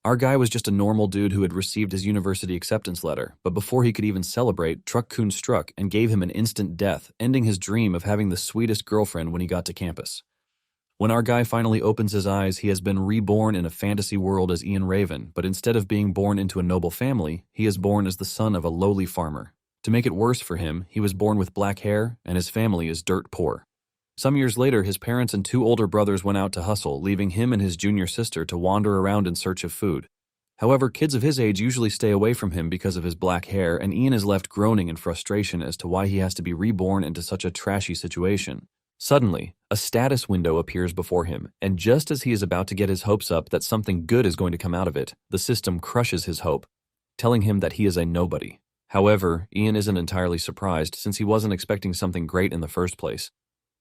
Our guy was just a normal dude who had received his university acceptance letter, but before he could even celebrate, Truck-kun struck and gave him an instant death, ending his dream of having the sweetest girlfriend when he got to campus. When our guy finally opens his eyes, he has been reborn in a fantasy world as Ian Raven, but instead of being born into a noble family, he is born as the son of a lowly farmer. To make it worse for him, he was born with black hair, and his family is dirt poor. Some years later, his parents and two older brothers went out to hustle, leaving him and his junior sister to wander around in search of food. However, kids of his age usually stay away from him because of his black hair, and Ian is left groaning in frustration as to why he has to be reborn into such a trashy situation. Suddenly, a status window appears before him, and just as he is about to get his hopes up that something good is going to come out of it, the system crushes his hope, telling him that he is a nobody. However, Ian isn't entirely surprised since he wasn't expecting something great in the first place.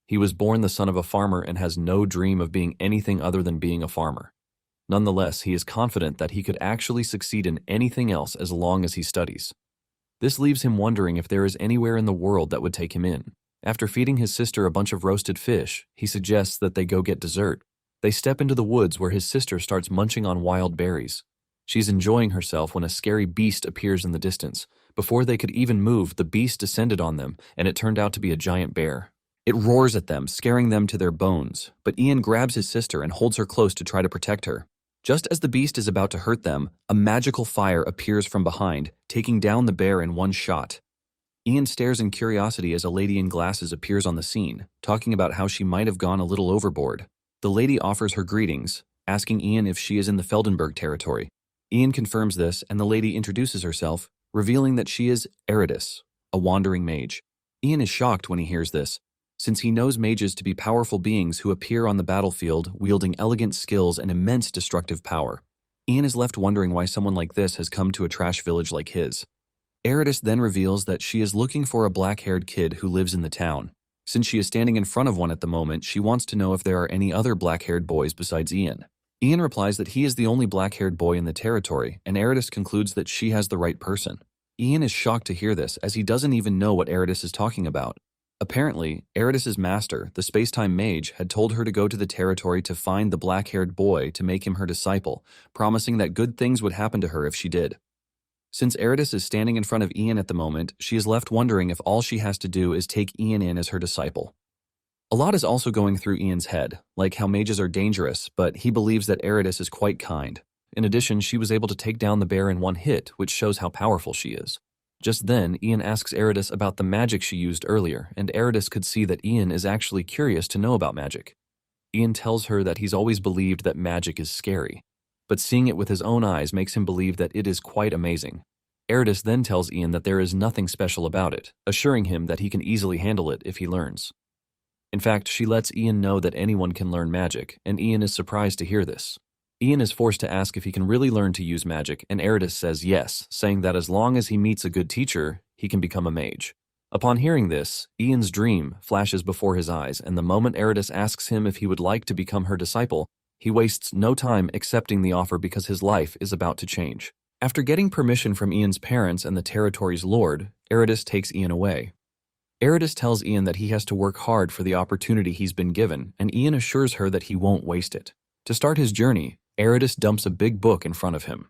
He was born the son of a farmer and has no dream of being anything other than being a farmer. Nonetheless, he is confident that he could actually succeed in anything else as long as he studies. This leaves him wondering if there is anywhere in the world that would take him in. After feeding his sister a bunch of roasted fish, he suggests that they go get dessert. They step into the woods where his sister starts munching on wild berries. She's enjoying herself when a scary beast appears in the distance. Before they could even move, the beast descended on them, and it turned out to be a giant bear. It roars at them, scaring them to their bones, but Ian grabs his sister and holds her close to try to protect her. Just as the beast is about to hurt them, a magical fire appears from behind, taking down the bear in one shot. Ian stares in curiosity as a lady in glasses appears on the scene, talking about how she might have gone a little overboard. The lady offers her greetings, asking Ian if she is in the Feldenberg territory. Ian confirms this, and the lady introduces herself, revealing that she is Eridus, a wandering mage. Ian is shocked when he hears this, since he knows mages to be powerful beings who appear on the battlefield wielding elegant skills and immense destructive power. Ian is left wondering why someone like this has come to a trash village like his. Eridus then reveals that she is looking for a black-haired kid who lives in the town. Since she is standing in front of one at the moment, she wants to know if there are any other black-haired boys besides Ian. Ian replies that he is the only black-haired boy in the territory, and Eridus concludes that she has the right person. Ian is shocked to hear this, as he doesn't even know what Eridus is talking about. Apparently, Eridus's master, the space-time mage, had told her to go to the territory to find the black-haired boy to make him her disciple, promising that good things would happen to her if she did. Since Eridus is standing in front of Ian at the moment, she is left wondering if all she has to do is take Ian in as her disciple. A lot is also going through Ian's head, like how mages are dangerous, but he believes that Eridus is quite kind. In addition, she was able to take down the bear in one hit, which shows how powerful she is. Just then, Ian asks Eridus about the magic she used earlier, and Eridus could see that Ian is actually curious to know about magic. Ian tells her that he's always believed that magic is scary, but seeing it with his own eyes makes him believe that it is quite amazing. Eridus then tells Ian that there is nothing special about it, assuring him that he can easily handle it if he learns. In fact, she lets Ian know that anyone can learn magic, and Ian is surprised to hear this. Ian is forced to ask if he can really learn to use magic, and Eridus says yes, saying that as long as he meets a good teacher, he can become a mage. Upon hearing this, Ian's dream flashes before his eyes, and the moment Eridus asks him if he would like to become her disciple, he wastes no time accepting the offer because his life is about to change. After getting permission from Ian's parents and the territory's lord, Eridus takes Ian away. Eridus tells Ian that he has to work hard for the opportunity he's been given, and Ian assures her that he won't waste it. To start his journey, Eridus dumps a big book in front of him.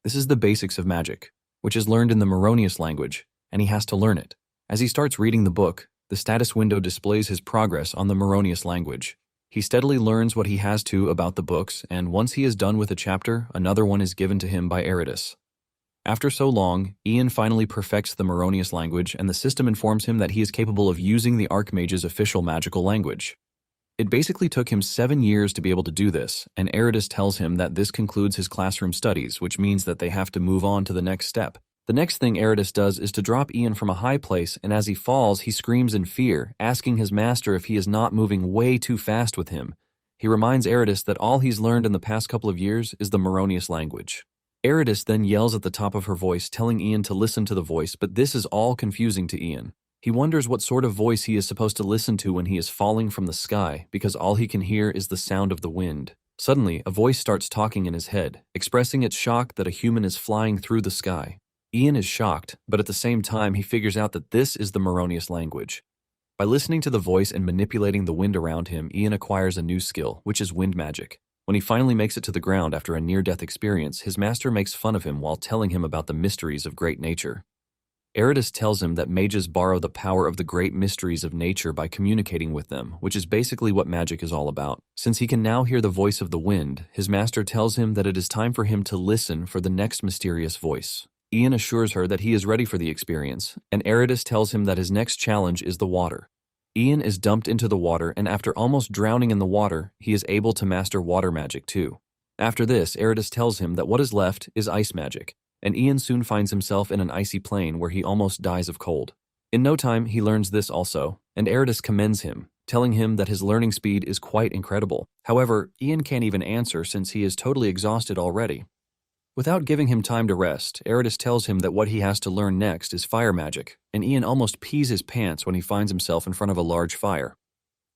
This is the basics of magic, which is learned in the Meronius language, and he has to learn it. As he starts reading the book, the status window displays his progress on the Meronius language. He steadily learns what he has to about the books, and once he is done with a chapter, another one is given to him by Eridus. After so long, Ian finally perfects the Meronius language, and the system informs him that he is capable of using the Archmage's official magical language. It basically took him 7 years to be able to do this, and Eridus tells him that this concludes his classroom studies, which means that they have to move on to the next step. The next thing Eridus does is to drop Ian from a high place, and as he falls, he screams in fear, asking his master if he is not moving way too fast with him. He reminds Eridus that all he's learned in the past couple of years is the Meronius language. Eridus then yells at the top of her voice, telling Ian to listen to the voice, but this is all confusing to Ian. He wonders what sort of voice he is supposed to listen to when he is falling from the sky, because all he can hear is the sound of the wind. Suddenly, a voice starts talking in his head, expressing its shock that a human is flying through the sky. Ian is shocked, but at the same time he figures out that this is the Meronius language. By listening to the voice and manipulating the wind around him, Ian acquires a new skill, which is wind magic. When he finally makes it to the ground after a near-death experience, his master makes fun of him while telling him about the mysteries of great nature. Eridas tells him that mages borrow the power of the great mysteries of nature by communicating with them, which is basically what magic is all about. Since he can now hear the voice of the wind, his master tells him that it is time for him to listen for the next mysterious voice. Ian assures her that he is ready for the experience, and Eridas tells him that his next challenge is the water. Ian is dumped into the water, and after almost drowning in the water, he is able to master water magic too. After this, Eridas tells him that what is left is ice magic, and Ian soon finds himself in an icy plain where he almost dies of cold. In no time, he learns this also, and Eridas commends him, telling him that his learning speed is quite incredible. However, Ian can't even answer since he is totally exhausted already. Without giving him time to rest, Eridas tells him that what he has to learn next is fire magic, and Ian almost pees his pants when he finds himself in front of a large fire.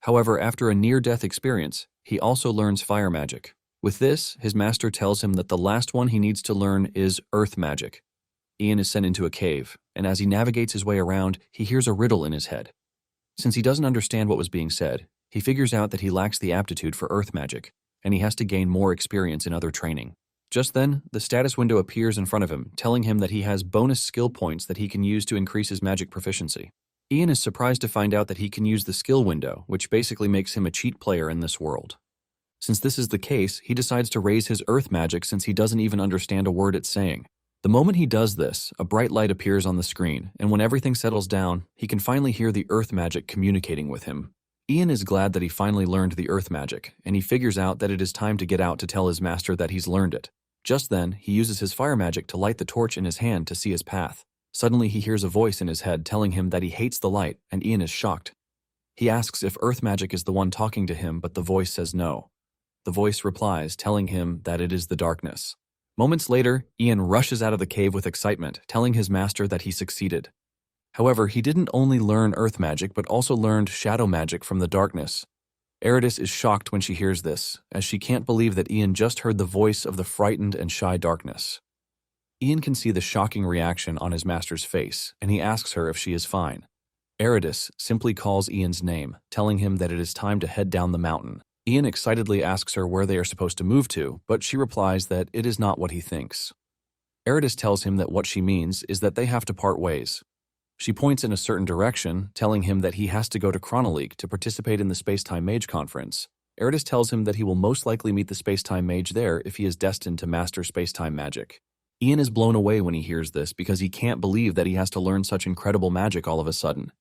However, after a near-death experience, he also learns fire magic. With this, his master tells him that the last one he needs to learn is earth magic. Ian is sent into a cave, and as he navigates his way around, he hears a riddle in his head. Since he doesn't understand what was being said, he figures out that he lacks the aptitude for earth magic, and he has to gain more experience in other training. Just then, the status window appears in front of him, telling him that he has bonus skill points that he can use to increase his magic proficiency. Ian is surprised to find out that he can use the skill window, which basically makes him a cheat player in this world. Since this is the case, he decides to raise his earth magic since he doesn't even understand a word it's saying. The moment he does this, a bright light appears on the screen, and when everything settles down, he can finally hear the earth magic communicating with him. Ian is glad that he finally learned the earth magic, and he figures out that it is time to get out to tell his master that he's learned it. Just then, he uses his fire magic to light the torch in his hand to see his path. Suddenly, he hears a voice in his head telling him that he hates the light, and Ian is shocked. He asks if earth magic is the one talking to him, but the voice says no. The voice replies, telling him that it is the darkness. Moments later, Ian rushes out of the cave with excitement, telling his master that he succeeded. However, he didn't only learn earth magic, but also learned shadow magic from the darkness. Eridas is shocked when she hears this, as she can't believe that Ian just heard the voice of the frightened and shy darkness. Ian can see the shocking reaction on his master's face, and he asks her if she is fine. Eridas simply calls Ian's name, telling him that it is time to head down the mountain. Ian excitedly asks her where they are supposed to move to, but she replies that it is not what he thinks. Eridas tells him that what she means is that they have to part ways. She points in a certain direction, telling him that he has to go to Chronoleak to participate in the Space-Time Mage Conference. Eridas tells him that he will most likely meet the Space-Time Mage there if he is destined to master space-time magic. Ian is blown away when he hears this because he can't believe that he has to learn such incredible magic all of a sudden.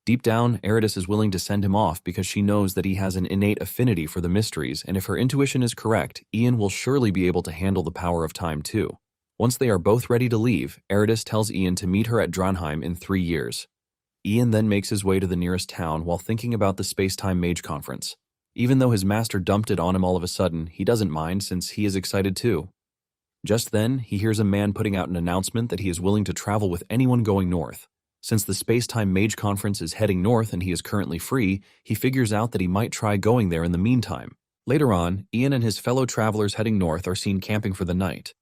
Deep down, Eridas is willing to send him off because she knows that he has an innate affinity for the mysteries, and if her intuition is correct, Ian will surely be able to handle the power of time too. Once they are both ready to leave, Eridas tells Ian to meet her at Dronheim in 3 years. Ian then makes his way to the nearest town while thinking about the Space-Time Mage Conference. Even though his master dumped it on him all of a sudden, he doesn't mind since he is excited too. Just then, he hears a man putting out an announcement that he is willing to travel with anyone going north. Since the Space-Time Mage Conference is heading north and he is currently free, he figures out that he might try going there in the meantime. Later on, Ian and his fellow travelers heading north are seen camping for the night.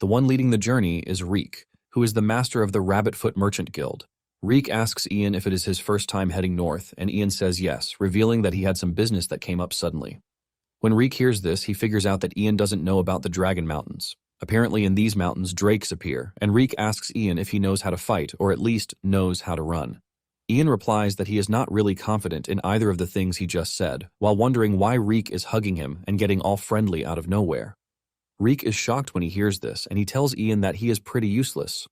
The one leading the journey is Reek, who is the master of the Rabbitfoot Merchant Guild. Reek asks Ian if it is his first time heading north, and Ian says yes, revealing that he had some business that came up suddenly. When Reek hears this, he figures out that Ian doesn't know about the Dragon Mountains. Apparently in these mountains, drakes appear, and Reek asks Ian if he knows how to fight, or at least knows how to run. Ian replies that he is not really confident in either of the things he just said, while wondering why Reek is hugging him and getting all friendly out of nowhere. Reek is shocked when he hears this, and he tells Ian that he is pretty useless.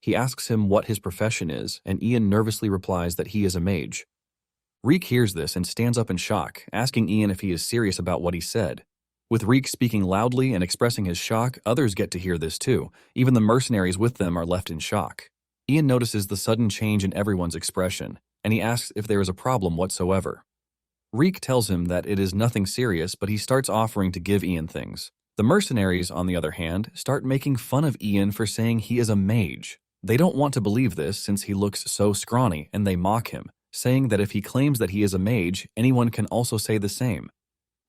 He asks him what his profession is, and Ian nervously replies that he is a mage. Reek hears this and stands up in shock, asking Ian if he is serious about what he said. With Reek speaking loudly and expressing his shock, others get to hear this too. Even the mercenaries with them are left in shock. Ian notices the sudden change in everyone's expression, and he asks if there is a problem whatsoever. Reek tells him that it is nothing serious, but he starts offering to give Ian things. The mercenaries, on the other hand, start making fun of Ian for saying he is a mage. They don't want to believe this since he looks so scrawny, and they mock him, saying that if he claims that he is a mage, anyone can also say the same.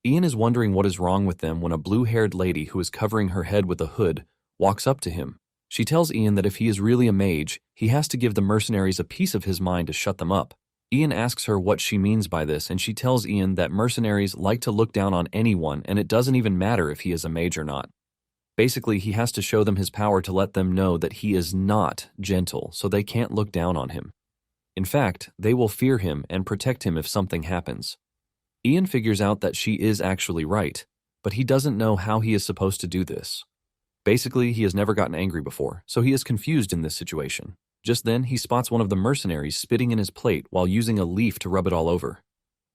Ian is wondering what is wrong with them when a blue-haired lady who is covering her head with a hood walks up to him. She tells Ian that if he is really a mage, he has to give the mercenaries a piece of his mind to shut them up. Ian asks her what she means by this, and she tells Ian that mercenaries like to look down on anyone, and it doesn't even matter if he is a mage or not. Basically, he has to show them his power to let them know that he is not gentle, so they can't look down on him. In fact, they will fear him and protect him if something happens. Ian figures out that she is actually right, but he doesn't know how he is supposed to do this. Basically, he has never gotten angry before, so he is confused in this situation. Just then, he spots one of the mercenaries spitting in his plate while using a leaf to rub it all over.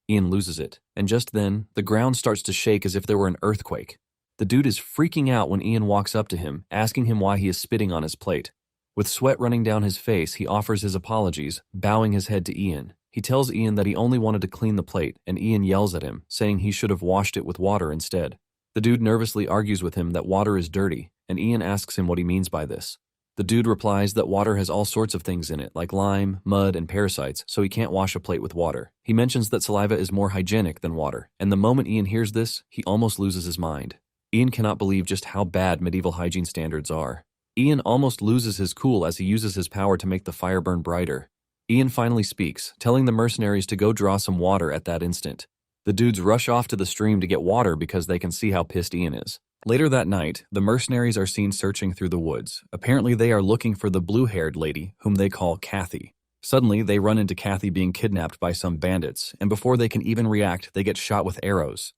Ian loses it, and just then, the ground starts to shake as if there were an earthquake. The dude is freaking out when Ian walks up to him, asking him why he is spitting on his plate. With sweat running down his face, he offers his apologies, bowing his head to Ian. He tells Ian that he only wanted to clean the plate, and Ian yells at him, saying he should have washed it with water instead. The dude nervously argues with him that water is dirty, and Ian asks him what he means by this. The dude replies that water has all sorts of things in it, like lime, mud, and parasites, so he can't wash a plate with water. He mentions that saliva is more hygienic than water, and the moment Ian hears this, he almost loses his mind. Ian cannot believe just how bad medieval hygiene standards are. Ian almost loses his cool as he uses his power to make the fire burn brighter. Ian finally speaks, telling the mercenaries to go draw some water at that instant. The dudes rush off to the stream to get water because they can see how pissed Ian is. Later that night, the mercenaries are seen searching through the woods. Apparently they are looking for the blue-haired lady, whom they call Kathy. Suddenly, they run into Kathy being kidnapped by some bandits, and before they can even react, they get shot with arrows.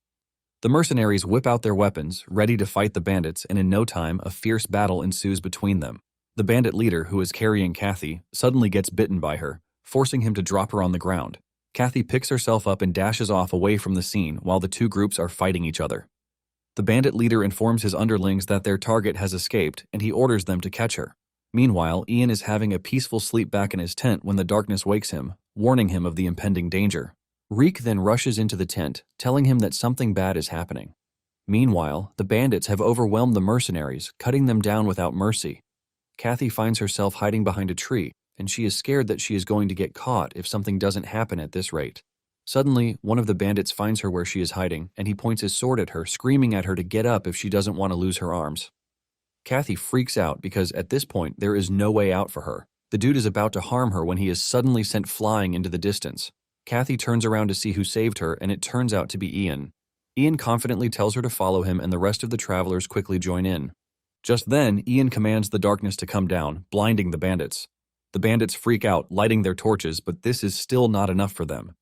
The mercenaries whip out their weapons, ready to fight the bandits, and in no time, a fierce battle ensues between them. The bandit leader, who is carrying Kathy, suddenly gets bitten by her, forcing him to drop her on the ground. Kathy picks herself up and dashes off away from the scene while the two groups are fighting each other. The bandit leader informs his underlings that their target has escaped, and he orders them to catch her. Meanwhile, Ian is having a peaceful sleep back in his tent when the darkness wakes him, warning him of the impending danger. Reek then rushes into the tent, telling him that something bad is happening. Meanwhile, the bandits have overwhelmed the mercenaries, cutting them down without mercy. Kathy finds herself hiding behind a tree, and she is scared that she is going to get caught if something doesn't happen at this rate. Suddenly, one of the bandits finds her where she is hiding, and he points his sword at her, screaming at her to get up if she doesn't want to lose her arms. Kathy freaks out because at this point there is no way out for her. The dude is about to harm her when he is suddenly sent flying into the distance. Kathy turns around to see who saved her, and it turns out to be Ian. Ian confidently tells her to follow him, and the rest of the travelers quickly join in. Just then, Ian commands the darkness to come down, blinding the bandits. The bandits freak out, lighting their torches, but this is still not enough for them.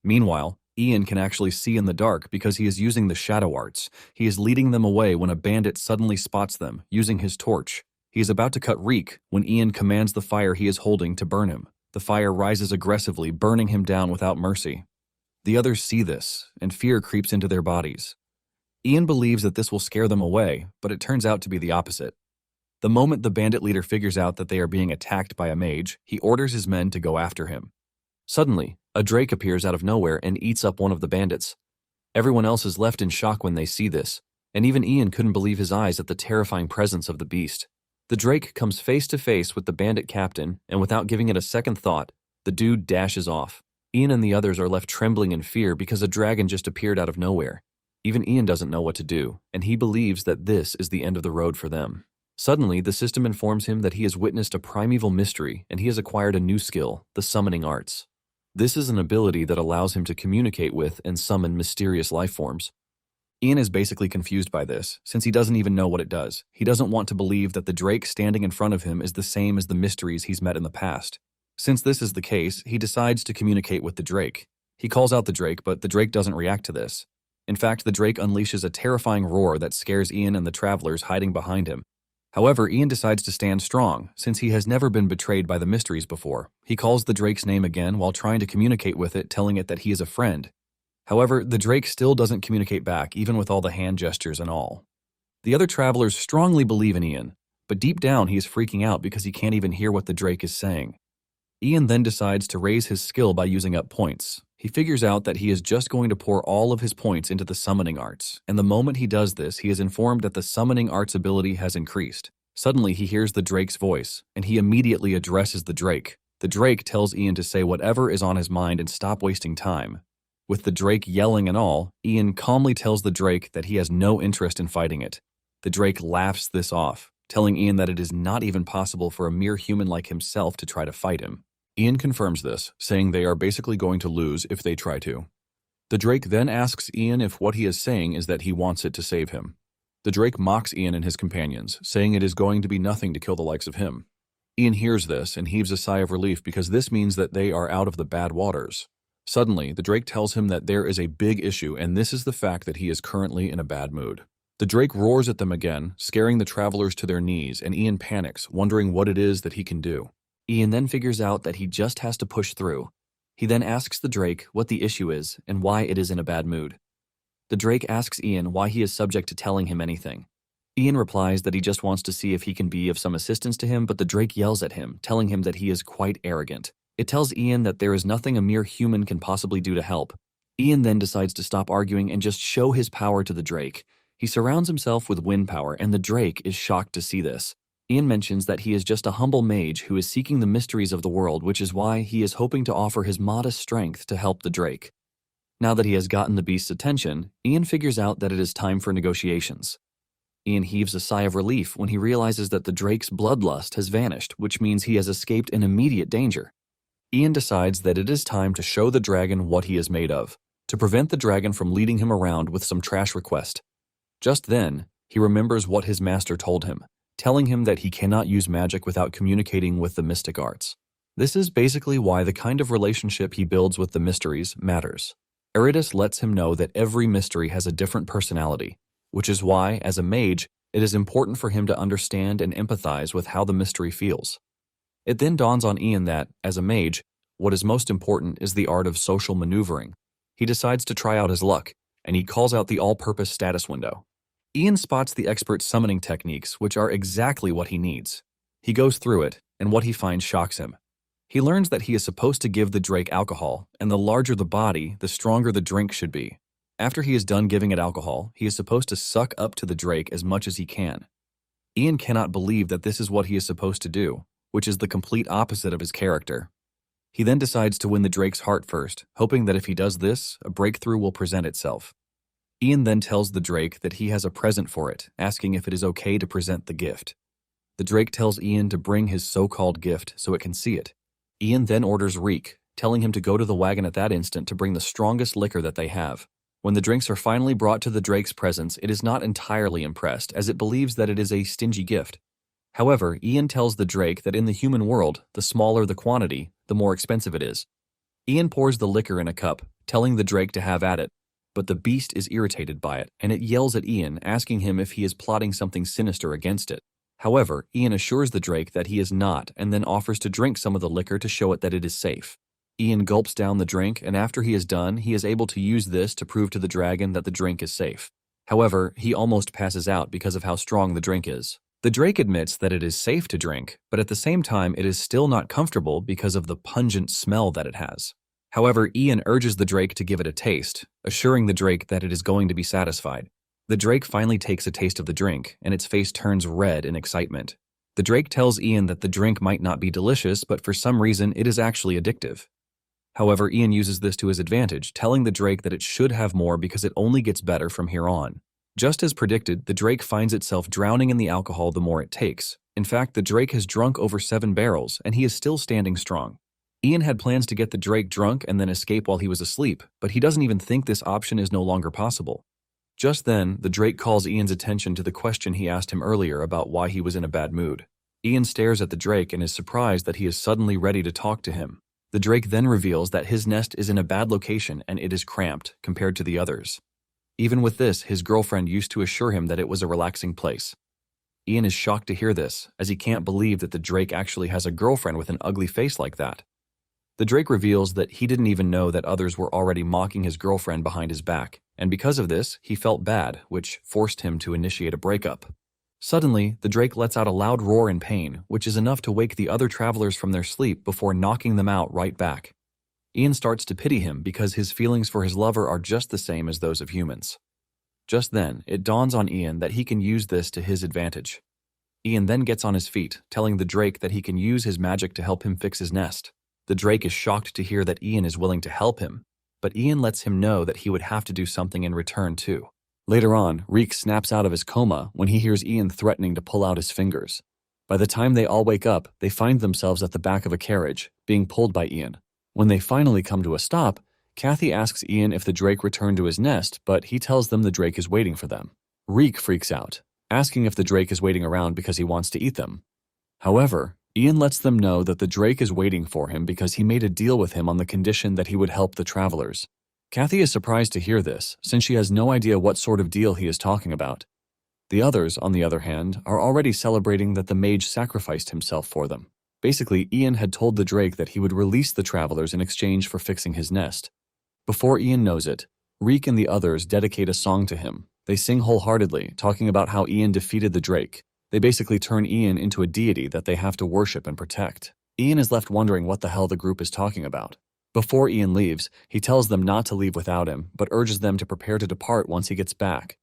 Meanwhile, Ian can actually see in the dark because he is using the shadow arts. He is leading them away when a bandit suddenly spots them, using his torch. He is about to cut Reek when Ian commands the fire he is holding to burn him. The fire rises aggressively, burning him down without mercy. The others see this, and fear creeps into their bodies. Ian believes that this will scare them away, but it turns out to be the opposite. The moment the bandit leader figures out that they are being attacked by a mage, he orders his men to go after him. Suddenly, a drake appears out of nowhere and eats up one of the bandits. Everyone else is left in shock when they see this, and even Ian couldn't believe his eyes at the terrifying presence of the beast. The drake comes face to face with the bandit captain, and without giving it a second thought, the dude dashes off. Ian and the others are left trembling in fear because a dragon just appeared out of nowhere. Even Ian doesn't know what to do, and he believes that this is the end of the road for them. Suddenly, the system informs him that he has witnessed a primeval mystery, and he has acquired a new skill, the summoning arts. This is an ability that allows him to communicate with and summon mysterious life forms. Ian is basically confused by this, since he doesn't even know what it does. He doesn't want to believe that the drake standing in front of him is the same as the mysteries he's met in the past. Since this is the case, he decides to communicate with the drake. He calls out the drake, but the drake doesn't react to this. In fact, the drake unleashes a terrifying roar that scares Ian and the travelers hiding behind him. However, Ian decides to stand strong, since he has never been betrayed by the mysteries before. He calls the drake's name again while trying to communicate with it, telling it that he is a friend. However, the drake still doesn't communicate back, even with all the hand gestures and all. The other travelers strongly believe in Ian, but deep down he is freaking out because he can't even hear what the drake is saying. Ian then decides to raise his skill by using up points. He figures out that he is just going to pour all of his points into the summoning arts, and the moment he does this, he is informed that the summoning arts ability has increased. Suddenly, he hears the drake's voice, and he immediately addresses the drake. The drake tells Ian to say whatever is on his mind and stop wasting time. With the drake yelling and all, Ian calmly tells the drake that he has no interest in fighting it. The drake laughs this off, telling Ian that it is not even possible for a mere human like himself to try to fight him. Ian confirms this, saying they are basically going to lose if they try to. The Drake then asks Ian if what he is saying is that he wants it to save him. The Drake mocks Ian and his companions, saying it is going to be nothing to kill the likes of him. Ian hears this and heaves a sigh of relief because this means that they are out of the bad waters. Suddenly, the Drake tells him that there is a big issue, and this is the fact that he is currently in a bad mood. The Drake roars at them again, scaring the travelers to their knees, and Ian panics, wondering what it is that he can do. Ian then figures out that he just has to push through. He then asks the Drake what the issue is and why it is in a bad mood. The Drake asks Ian why he is subject to telling him anything. Ian replies that he just wants to see if he can be of some assistance to him, but the Drake yells at him, telling him that he is quite arrogant. It tells Ian that there is nothing a mere human can possibly do to help. Ian then decides to stop arguing and just show his power to the Drake. He surrounds himself with wind power, and the Drake is shocked to see this. Ian mentions that he is just a humble mage who is seeking the mysteries of the world, which is why he is hoping to offer his modest strength to help the Drake. Now that he has gotten the beast's attention, Ian figures out that it is time for negotiations. Ian heaves a sigh of relief when he realizes that the Drake's bloodlust has vanished, which means he has escaped an immediate danger. Ian decides that it is time to show the dragon what he is made of, to prevent the dragon from leading him around with some trash request. Just then, he remembers what his master told him, telling him that he cannot use magic without communicating with the mystic arts. This is basically why the kind of relationship he builds with the mysteries matters. Eridas lets him know that every mystery has a different personality, which is why, as a mage, it is important for him to understand and empathize with how the mystery feels. It then dawns on Ian that, as a mage, what is most important is the art of social maneuvering. He decides to try out his luck, and he calls out the all-purpose status window. Ian spots the expert summoning techniques, which are exactly what he needs. He goes through it, and what he finds shocks him. He learns that he is supposed to give the Drake alcohol, and the larger the body, the stronger the drink should be. After he is done giving it alcohol, he is supposed to suck up to the Drake as much as he can. Ian cannot believe that this is what he is supposed to do, which is the complete opposite of his character. He then decides to win the Drake's heart first, hoping that if he does this, a breakthrough will present itself. Ian then tells the Drake that he has a present for it, asking if it is okay to present the gift. The Drake tells Ian to bring his so-called gift so it can see it. Ian then orders Reek, telling him to go to the wagon at that instant to bring the strongest liquor that they have. When the drinks are finally brought to the Drake's presence, it is not entirely impressed, as it believes that it is a stingy gift. However, Ian tells the Drake that in the human world, the smaller the quantity, the more expensive it is. Ian pours the liquor in a cup, telling the Drake to have at it, but the beast is irritated by it, and it yells at Ian, asking him if he is plotting something sinister against it. However, Ian assures the Drake that he is not, and then offers to drink some of the liquor to show it that it is safe. Ian gulps down the drink, and after he is done, he is able to use this to prove to the dragon that the drink is safe. However, he almost passes out because of how strong the drink is. The Drake admits that it is safe to drink, but at the same time it is still not comfortable because of the pungent smell that it has. However, Ian urges the Drake to give it a taste, assuring the Drake that it is going to be satisfied. The Drake finally takes a taste of the drink, and its face turns red in excitement. The Drake tells Ian that the drink might not be delicious, but for some reason it is actually addictive. However, Ian uses this to his advantage, telling the Drake that it should have more because it only gets better from here on. Just as predicted, the Drake finds itself drowning in the alcohol the more it takes. In fact, the Drake has drunk over 7 barrels, and he is still standing strong. Ian had plans to get the Drake drunk and then escape while he was asleep, but he doesn't even think this option is no longer possible. Just then, the Drake calls Ian's attention to the question he asked him earlier about why he was in a bad mood. Ian stares at the Drake and is surprised that he is suddenly ready to talk to him. The Drake then reveals that his nest is in a bad location and it is cramped compared to the others. Even with this, his girlfriend used to assure him that it was a relaxing place. Ian is shocked to hear this, as he can't believe that the Drake actually has a girlfriend with an ugly face like that. The Drake reveals that he didn't even know that others were already mocking his girlfriend behind his back, and because of this, he felt bad, which forced him to initiate a breakup. Suddenly, the Drake lets out a loud roar in pain, which is enough to wake the other travelers from their sleep before knocking them out right back. Ian starts to pity him because his feelings for his lover are just the same as those of humans. Just then, it dawns on Ian that he can use this to his advantage. Ian then gets on his feet, telling the Drake that he can use his magic to help him fix his nest. The Drake is shocked to hear that Ian is willing to help him, but Ian lets him know that he would have to do something in return too. Later on, Reek snaps out of his coma when he hears Ian threatening to pull out his fingers. By the time they all wake up, they find themselves at the back of a carriage, being pulled by Ian. When they finally come to a stop, Kathy asks Ian if the drake returned to his nest, but he tells them the drake is waiting for them. Reek freaks out, asking if the drake is waiting around because he wants to eat them. However, Ian lets them know that the drake is waiting for him because he made a deal with him on the condition that he would help the travelers. Kathy is surprised to hear this, since she has no idea what sort of deal he is talking about. The others, on the other hand, are already celebrating that the mage sacrificed himself for them. Basically, Ian had told the drake that he would release the travelers in exchange for fixing his nest. Before Ian knows it, Reek and the others dedicate a song to him. They sing wholeheartedly, talking about how Ian defeated the drake. They basically turn Ian into a deity that they have to worship and protect. Ian is left wondering what the hell the group is talking about. Before Ian leaves, he tells them not to leave without him, but urges them to prepare to depart once he gets back.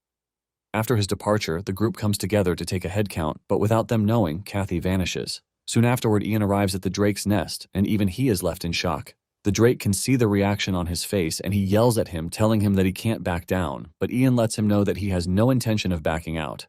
After his departure, the group comes together to take a head count, but without them knowing, Kathy vanishes. Soon afterward, Ian arrives at the drake's nest, and even he is left in shock. The drake can see the reaction on his face, and he yells at him, telling him that he can't back down, but Ian lets him know that he has no intention of backing out.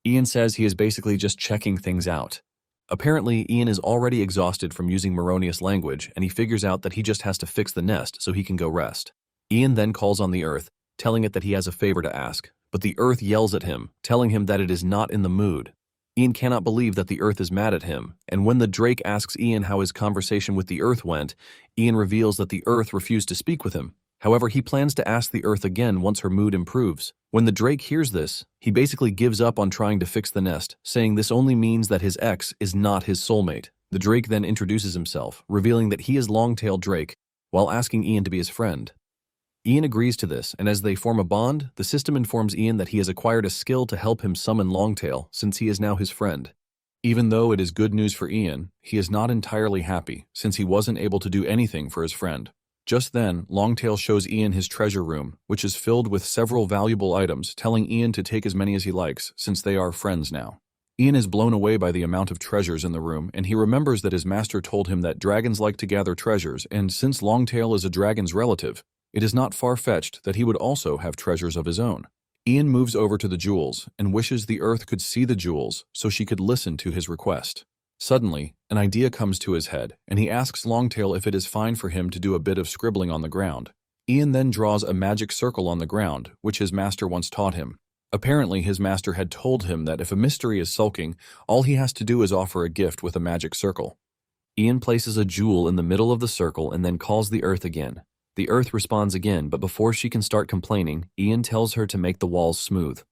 Ian says he is basically just checking things out. Apparently, Ian is already exhausted from using Moronius language, and he figures out that he just has to fix the nest so he can go rest. Ian then calls on the earth, telling it that he has a favor to ask, but the earth yells at him, telling him that it is not in the mood. Ian cannot believe that the earth is mad at him, and when the drake asks Ian how his conversation with the earth went, Ian reveals that the earth refused to speak with him. However, he plans to ask the earth again once her mood improves. When the drake hears this, he basically gives up on trying to fix the nest, saying this only means that his ex is not his soulmate. The drake then introduces himself, revealing that he is Longtail Drake, while asking Ian to be his friend. Ian agrees to this, and as they form a bond, the system informs Ian that he has acquired a skill to help him summon Longtail, since he is now his friend. Even though it is good news for Ian, he is not entirely happy, since he wasn't able to do anything for his friend. Just then, Longtail shows Ian his treasure room, which is filled with several valuable items, telling Ian to take as many as he likes, since they are friends now. Ian is blown away by the amount of treasures in the room, and he remembers that his master told him that dragons like to gather treasures, and since Longtail is a dragon's relative, it is not far-fetched that he would also have treasures of his own. Ian moves over to the jewels, and wishes the earth could see the jewels, so she could listen to his request. Suddenly, an idea comes to his head, and he asks Longtail if it is fine for him to do a bit of scribbling on the ground. Ian then draws a magic circle on the ground, which his master once taught him. Apparently, his master had told him that if a mystery is sulking, all he has to do is offer a gift with a magic circle. Ian places a jewel in the middle of the circle and then calls the earth again. The earth responds again, but before she can start complaining, Ian tells her to make the walls smooth.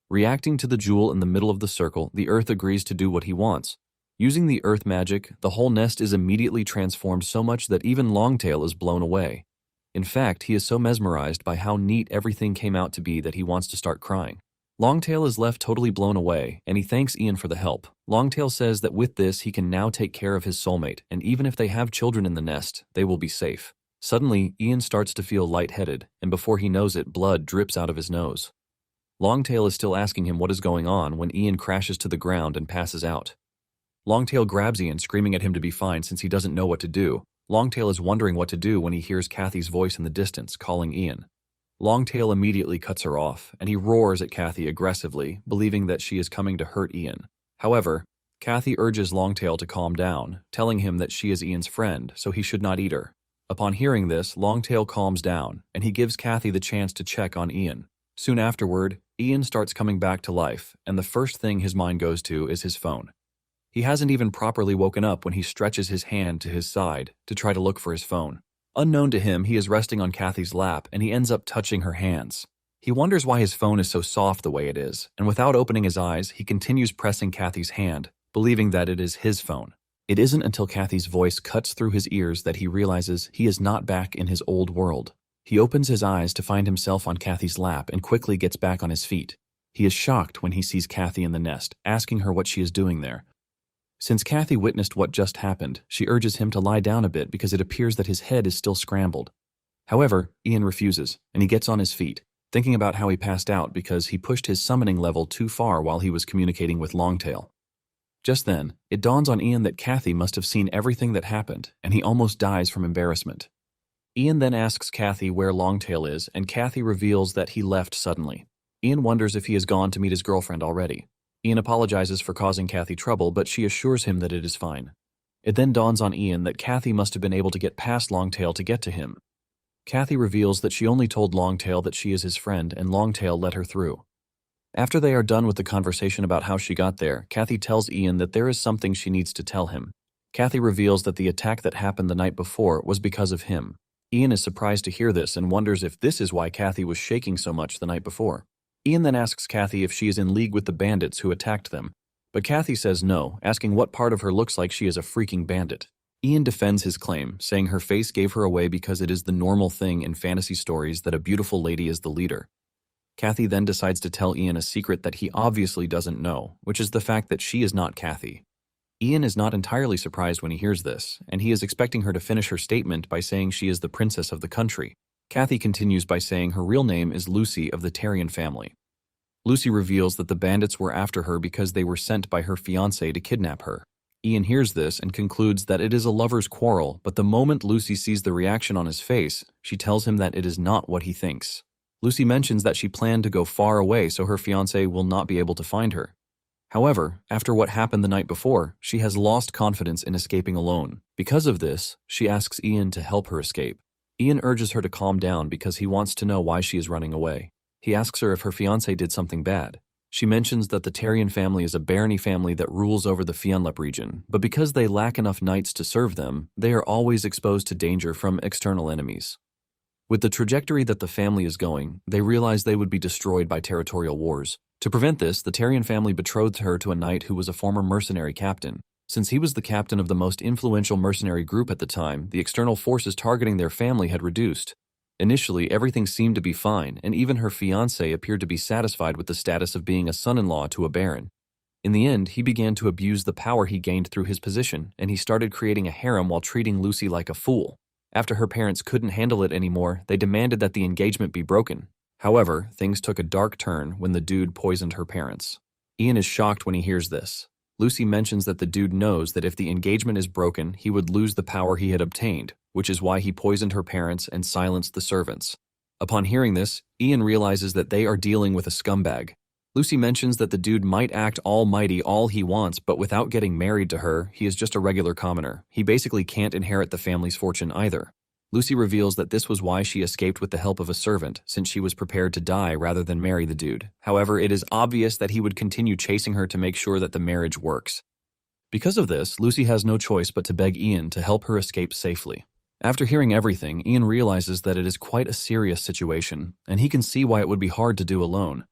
Reacting to the jewel in the middle of the circle, the earth agrees to do what he wants. Using the earth magic, the whole nest is immediately transformed so much that even Longtail is blown away. In fact, he is so mesmerized by how neat everything came out to be that he wants to start crying. Longtail is left totally blown away, and he thanks Ian for the help. Longtail says that with this, he can now take care of his soulmate, and even if they have children in the nest, they will be safe. Suddenly, Ian starts to feel lightheaded, and before he knows it, blood drips out of his nose. Longtail is still asking him what is going on when Ian crashes to the ground and passes out. Longtail grabs Ian, screaming at him to be fine since he doesn't know what to do. Longtail is wondering what to do when he hears Kathy's voice in the distance, calling Ian. Longtail immediately cuts her off, and he roars at Kathy aggressively, believing that she is coming to hurt Ian. However, Kathy urges Longtail to calm down, telling him that she is Ian's friend, so he should not eat her. Upon hearing this, Longtail calms down, and he gives Kathy the chance to check on Ian. Soon afterward, Ian starts coming back to life, and the first thing his mind goes to is his phone. He hasn't even properly woken up when he stretches his hand to his side to try to look for his phone. Unknown to him, he is resting on Kathy's lap, and he ends up touching her hands. He wonders why his phone is so soft the way it is, and without opening his eyes, he continues pressing Kathy's hand, believing that it is his phone. It isn't until Kathy's voice cuts through his ears that he realizes he is not back in his old world. He opens his eyes to find himself on Kathy's lap and quickly gets back on his feet. He is shocked when he sees Kathy in the nest, asking her what she is doing there. Since Kathy witnessed what just happened, she urges him to lie down a bit because it appears that his head is still scrambled. However, Ian refuses, and he gets on his feet, thinking about how he passed out because he pushed his summoning level too far while he was communicating with Longtail. Just then, it dawns on Ian that Kathy must have seen everything that happened, and he almost dies from embarrassment. Ian then asks Kathy where Longtail is, and Kathy reveals that he left suddenly. Ian wonders if he has gone to meet his girlfriend already. Ian apologizes for causing Kathy trouble, but she assures him that it is fine. It then dawns on Ian that Kathy must have been able to get past Longtail to get to him. Kathy reveals that she only told Longtail that she is his friend, and Longtail let her through. After they are done with the conversation about how she got there, Kathy tells Ian that there is something she needs to tell him. Kathy reveals that the attack that happened the night before was because of him. Ian is surprised to hear this and wonders if this is why Kathy was shaking so much the night before. Ian then asks Kathy if she is in league with the bandits who attacked them, but Kathy says no, asking what part of her looks like she is a freaking bandit. Ian defends his claim, saying her face gave her away because it is the normal thing in fantasy stories that a beautiful lady is the leader. Kathy then decides to tell Ian a secret that he obviously doesn't know, which is the fact that she is not Kathy. Ian is not entirely surprised when he hears this, and he is expecting her to finish her statement by saying she is the princess of the country. Kathy continues by saying her real name is Lucy of the Tarian family. Lucy reveals that the bandits were after her because they were sent by her fiancé to kidnap her. Ian hears this and concludes that it is a lover's quarrel, but the moment Lucy sees the reaction on his face, she tells him that it is not what he thinks. Lucy mentions that she planned to go far away so her fiancé will not be able to find her. However, after what happened the night before, she has lost confidence in escaping alone. Because of this, she asks Ian to help her escape. Ian urges her to calm down because he wants to know why she is running away. He asks her if her fiancé did something bad. She mentions that the Tarian family is a barony family that rules over the Fianlep region, but because they lack enough knights to serve them, they are always exposed to danger from external enemies. With the trajectory that the family is going, they realize they would be destroyed by territorial wars. To prevent this, the Tarian family betrothed her to a knight who was a former mercenary captain. Since he was the captain of the most influential mercenary group at the time, the external forces targeting their family had reduced. Initially, everything seemed to be fine, and even her fiancé appeared to be satisfied with the status of being a son-in-law to a baron. In the end, he began to abuse the power he gained through his position, and he started creating a harem while treating Lucy like a fool. After her parents couldn't handle it anymore, they demanded that the engagement be broken. However, things took a dark turn when the dude poisoned her parents. Ian is shocked when he hears this. Lucy mentions that the dude knows that if the engagement is broken, he would lose the power he had obtained, which is why he poisoned her parents and silenced the servants. Upon hearing this, Ian realizes that they are dealing with a scumbag. Lucy mentions that the dude might act almighty all he wants, but without getting married to her, he is just a regular commoner. He basically can't inherit the family's fortune either. Lucy reveals that this was why she escaped with the help of a servant, since she was prepared to die rather than marry the dude. However, it is obvious that he would continue chasing her to make sure that the marriage works. Because of this, Lucy has no choice but to beg Ian to help her escape safely. After hearing everything, Ian realizes that it is quite a serious situation, and he can see why it would be hard to do alone.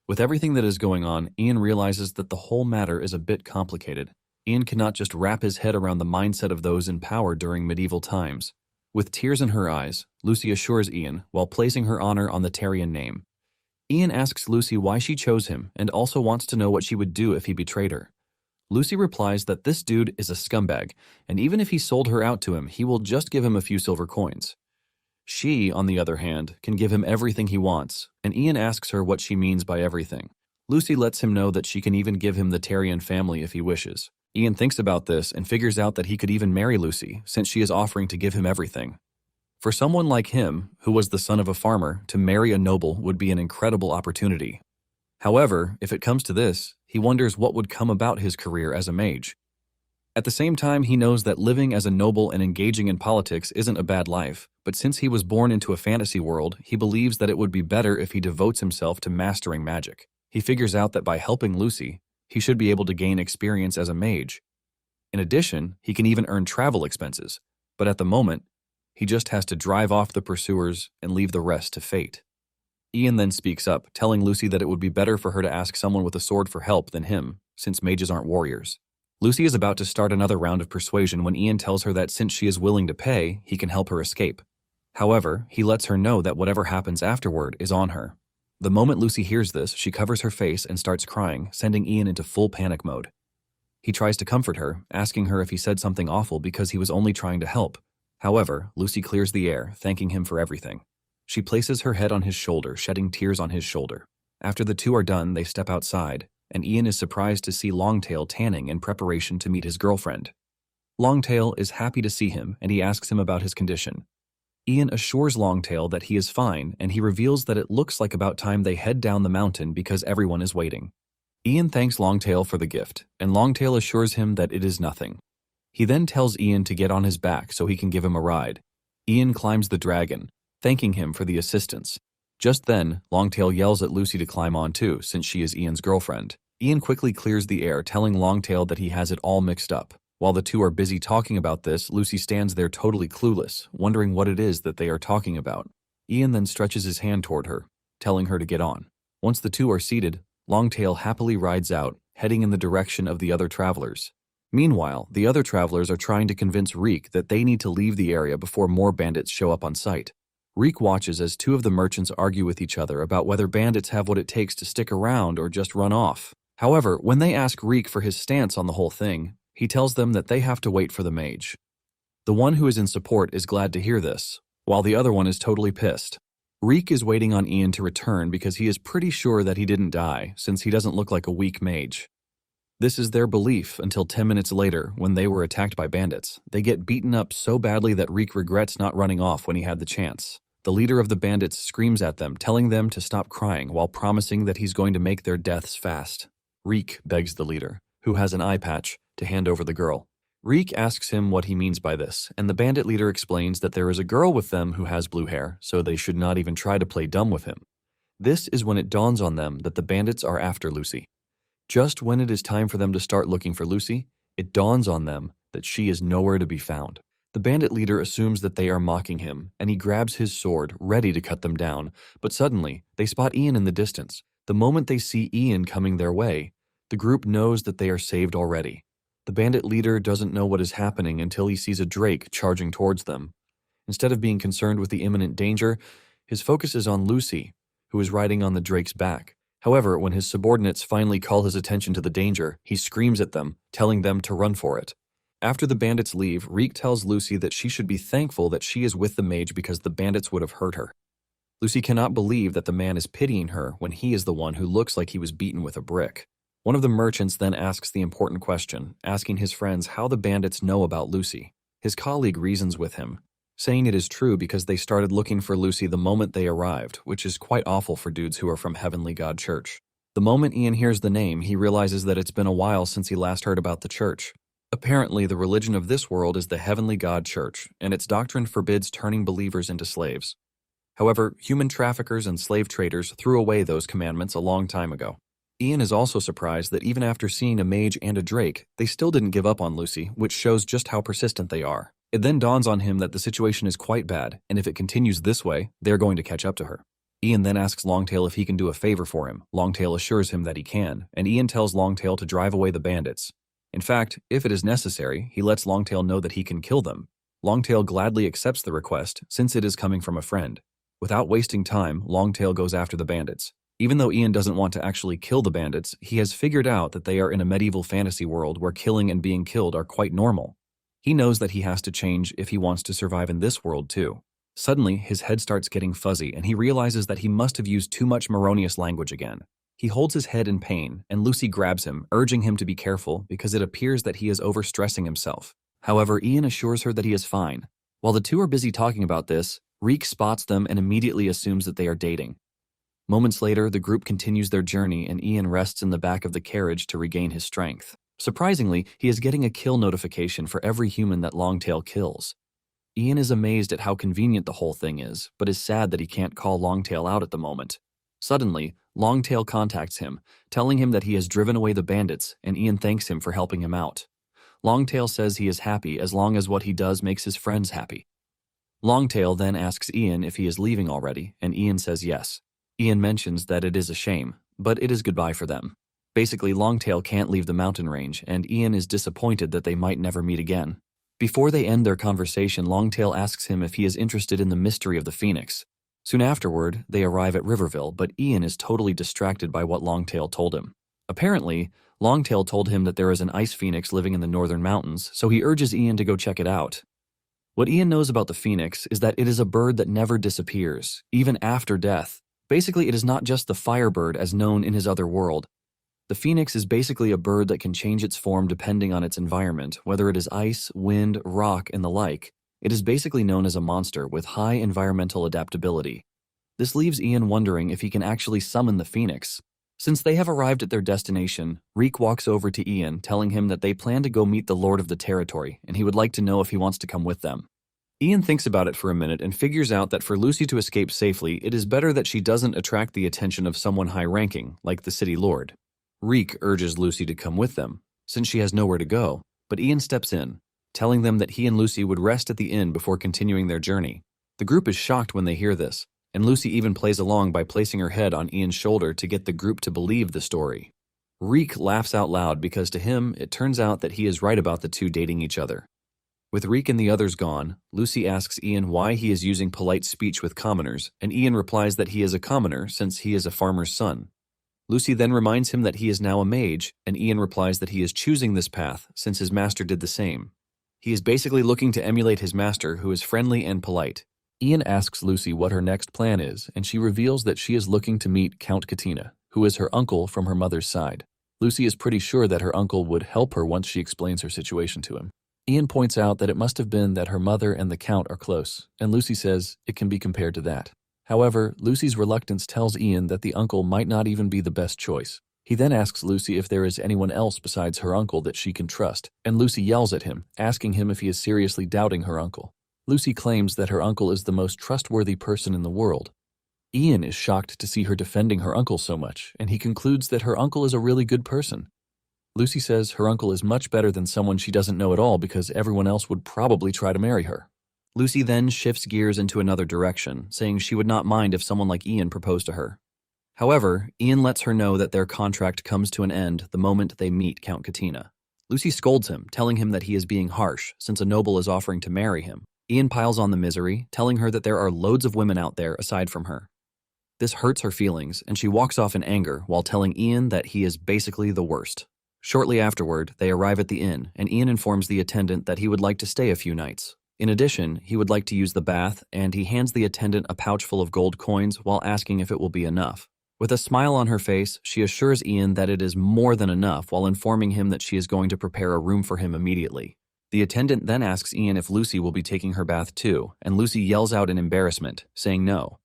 With everything that is going on, Ian realizes that the whole matter is a bit complicated. Ian cannot just wrap his head around the mindset of those in power during medieval times. With tears in her eyes, Lucy assures Ian while placing her honor on the Tarian name. Ian asks Lucy why she chose him and also wants to know what she would do if he betrayed her. Lucy replies that this dude is a scumbag, and even if he sold her out to him, he will just give him a few silver coins. She, on the other hand, can give him everything he wants, and Ian asks her what she means by everything. Lucy lets him know that she can even give him the Tarian family if he wishes. Ian thinks about this and figures out that he could even marry Lucy, since she is offering to give him everything. For someone like him, who was the son of a farmer, to marry a noble would be an incredible opportunity. However, if it comes to this, he wonders what would come about his career as a mage. At the same time, he knows that living as a noble and engaging in politics isn't a bad life, but since he was born into a fantasy world, he believes that it would be better if he devotes himself to mastering magic. He figures out that by helping Lucy, he should be able to gain experience as a mage. In addition, he can even earn travel expenses, but at the moment, he just has to drive off the pursuers and leave the rest to fate. Ian then speaks up, telling Lucy that it would be better for her to ask someone with a sword for help than him, since mages aren't warriors. Lucy is about to start another round of persuasion when Ian tells her that since she is willing to pay, he can help her escape. However, he lets her know that whatever happens afterward is on her. The moment Lucy hears this, she covers her face and starts crying, sending Ian into full panic mode. He tries to comfort her, asking her if he said something awful because he was only trying to help. However, Lucy clears the air, thanking him for everything. She places her head on his shoulder, shedding tears on his shoulder. After the two are done, they step outside, and Ian is surprised to see Longtail tanning in preparation to meet his girlfriend. Longtail is happy to see him, and he asks him about his condition. Ian assures Longtail that he is fine, and he reveals that it looks like about time they head down the mountain because everyone is waiting. Ian thanks Longtail for the gift, and Longtail assures him that it is nothing. He then tells Ian to get on his back so he can give him a ride. Ian climbs the dragon, thanking him for the assistance. Just then, Longtail yells at Lucy to climb on too, since she is Ian's girlfriend. Ian quickly clears the air, telling Longtail that he has it all mixed up. While the two are busy talking about this, Lucy stands there totally clueless, wondering what it is that they are talking about. Ian then stretches his hand toward her, telling her to get on. Once the two are seated, Longtail happily rides out, heading in the direction of the other travelers. Meanwhile, the other travelers are trying to convince Reek that they need to leave the area before more bandits show up on site. Reek watches as two of the merchants argue with each other about whether bandits have what it takes to stick around or just run off. However, when they ask Reek for his stance on the whole thing, he tells them that they have to wait for the mage. The one who is in support is glad to hear this, while the other one is totally pissed. Reek is waiting on Ian to return because he is pretty sure that he didn't die, since he doesn't look like a weak mage. This is their belief until 10 minutes later, when they were attacked by bandits. They get beaten up so badly that Reek regrets not running off when he had the chance. The leader of the bandits screams at them, telling them to stop crying while promising that he's going to make their deaths fast. Reek begs the leader, who has an eye patch, to hand over the girl. Reek asks him what he means by this, and the bandit leader explains that there is a girl with them who has blue hair, so they should not even try to play dumb with him. This is when it dawns on them that the bandits are after Lucy. Just when it is time for them to start looking for Lucy, it dawns on them that she is nowhere to be found. The bandit leader assumes that they are mocking him, and he grabs his sword, ready to cut them down, but suddenly, they spot Ian in the distance. The moment they see Ian coming their way, the group knows that they are saved already. The bandit leader doesn't know what is happening until he sees a drake charging towards them. Instead of being concerned with the imminent danger, his focus is on Lucy, who is riding on the drake's back. However, when his subordinates finally call his attention to the danger, he screams at them, telling them to run for it. After the bandits leave, Reek tells Lucy that she should be thankful that she is with the mage because the bandits would have hurt her. Lucy cannot believe that the man is pitying her when he is the one who looks like he was beaten with a brick. One of the merchants then asks the important question, asking his friends how the bandits know about Lucy. His colleague reasons with him, saying it is true because they started looking for Lucy the moment they arrived, which is quite awful for dudes who are from Heavenly God Church. The moment Ian hears the name, he realizes that it's been a while since he last heard about the church. Apparently, the religion of this world is the Heavenly God Church, and its doctrine forbids turning believers into slaves. However, human traffickers and slave traders threw away those commandments a long time ago. Ian is also surprised that even after seeing a mage and a drake, they still didn't give up on Lucy, which shows just how persistent they are. It then dawns on him that the situation is quite bad, and if it continues this way, they're going to catch up to her. Ian then asks Longtail if he can do a favor for him. Longtail assures him that he can, and Ian tells Longtail to drive away the bandits. In fact, if it is necessary, he lets Longtail know that he can kill them. Longtail gladly accepts the request, since it is coming from a friend. Without wasting time, Longtail goes after the bandits. Even though Ian doesn't want to actually kill the bandits, he has figured out that they are in a medieval fantasy world where killing and being killed are quite normal. He knows that he has to change if he wants to survive in this world too. Suddenly, his head starts getting fuzzy and he realizes that he must have used too much Moronius language again. He holds his head in pain and Lucy grabs him, urging him to be careful because it appears that he is overstressing himself. However, Ian assures her that he is fine. While the two are busy talking about this, Reek spots them and immediately assumes that they are dating. Moments later, the group continues their journey and Ian rests in the back of the carriage to regain his strength. Surprisingly, he is getting a kill notification for every human that Longtail kills. Ian is amazed at how convenient the whole thing is, but is sad that he can't call Longtail out at the moment. Suddenly, Longtail contacts him, telling him that he has driven away the bandits, and Ian thanks him for helping him out. Longtail says he is happy as long as what he does makes his friends happy. Longtail then asks Ian if he is leaving already, and Ian says yes. Ian mentions that it is a shame, but it is goodbye for them. Basically, Longtail can't leave the mountain range, and Ian is disappointed that they might never meet again. Before they end their conversation, Longtail asks him if he is interested in the mystery of the Phoenix. Soon afterward, they arrive at Riverville, but Ian is totally distracted by what Longtail told him. Apparently, Longtail told him that there is an ice phoenix living in the northern mountains, so he urges Ian to go check it out. What Ian knows about the phoenix is that it is a bird that never disappears, even after death. Basically, it is not just the firebird as known in his other world. The phoenix is basically a bird that can change its form depending on its environment, whether it is ice, wind, rock, and the like. It is basically known as a monster with high environmental adaptability. This leaves Ian wondering if he can actually summon the phoenix. Since they have arrived at their destination, Reek walks over to Ian, telling him that they plan to go meet the Lord of the territory, and he would like to know if he wants to come with them. Ian thinks about it for a minute and figures out that for Lucy to escape safely, it is better that she doesn't attract the attention of someone high-ranking, like the city lord. Reek urges Lucy to come with them, since she has nowhere to go, but Ian steps in, telling them that he and Lucy would rest at the inn before continuing their journey. The group is shocked when they hear this, and Lucy even plays along by placing her head on Ian's shoulder to get the group to believe the story. Reek laughs out loud because to him, it turns out that he is right about the two dating each other. With Reek and the others gone, Lucy asks Ian why he is using polite speech with commoners, and Ian replies that he is a commoner since he is a farmer's son. Lucy then reminds him that he is now a mage, and Ian replies that he is choosing this path since his master did the same. He is basically looking to emulate his master, who is friendly and polite. Ian asks Lucy what her next plan is, and she reveals that she is looking to meet Count Katina, who is her uncle from her mother's side. Lucy is pretty sure that her uncle would help her once she explains her situation to him. Ian points out that it must have been that her mother and the Count are close, and Lucy says it can be compared to that. However, Lucy's reluctance tells Ian that the uncle might not even be the best choice. He then asks Lucy if there is anyone else besides her uncle that she can trust, and Lucy yells at him, asking him if he is seriously doubting her uncle. Lucy claims that her uncle is the most trustworthy person in the world. Ian is shocked to see her defending her uncle so much, and he concludes that her uncle is a really good person. Lucy says her uncle is much better than someone she doesn't know at all because everyone else would probably try to marry her. Lucy then shifts gears into another direction, saying she would not mind if someone like Ian proposed to her. However, Ian lets her know that their contract comes to an end the moment they meet Count Katina. Lucy scolds him, telling him that he is being harsh since a noble is offering to marry him. Ian piles on the misery, telling her that there are loads of women out there aside from her. This hurts her feelings, and she walks off in anger while telling Ian that he is basically the worst. Shortly afterward, they arrive at the inn, and Ian informs the attendant that he would like to stay a few nights. In addition, he would like to use the bath, and he hands the attendant a pouch full of gold coins while asking if it will be enough. With a smile on her face, she assures Ian that it is more than enough while informing him that she is going to prepare a room for him immediately. The attendant then asks Ian if Lucy will be taking her bath too, and Lucy yells out in embarrassment, saying no.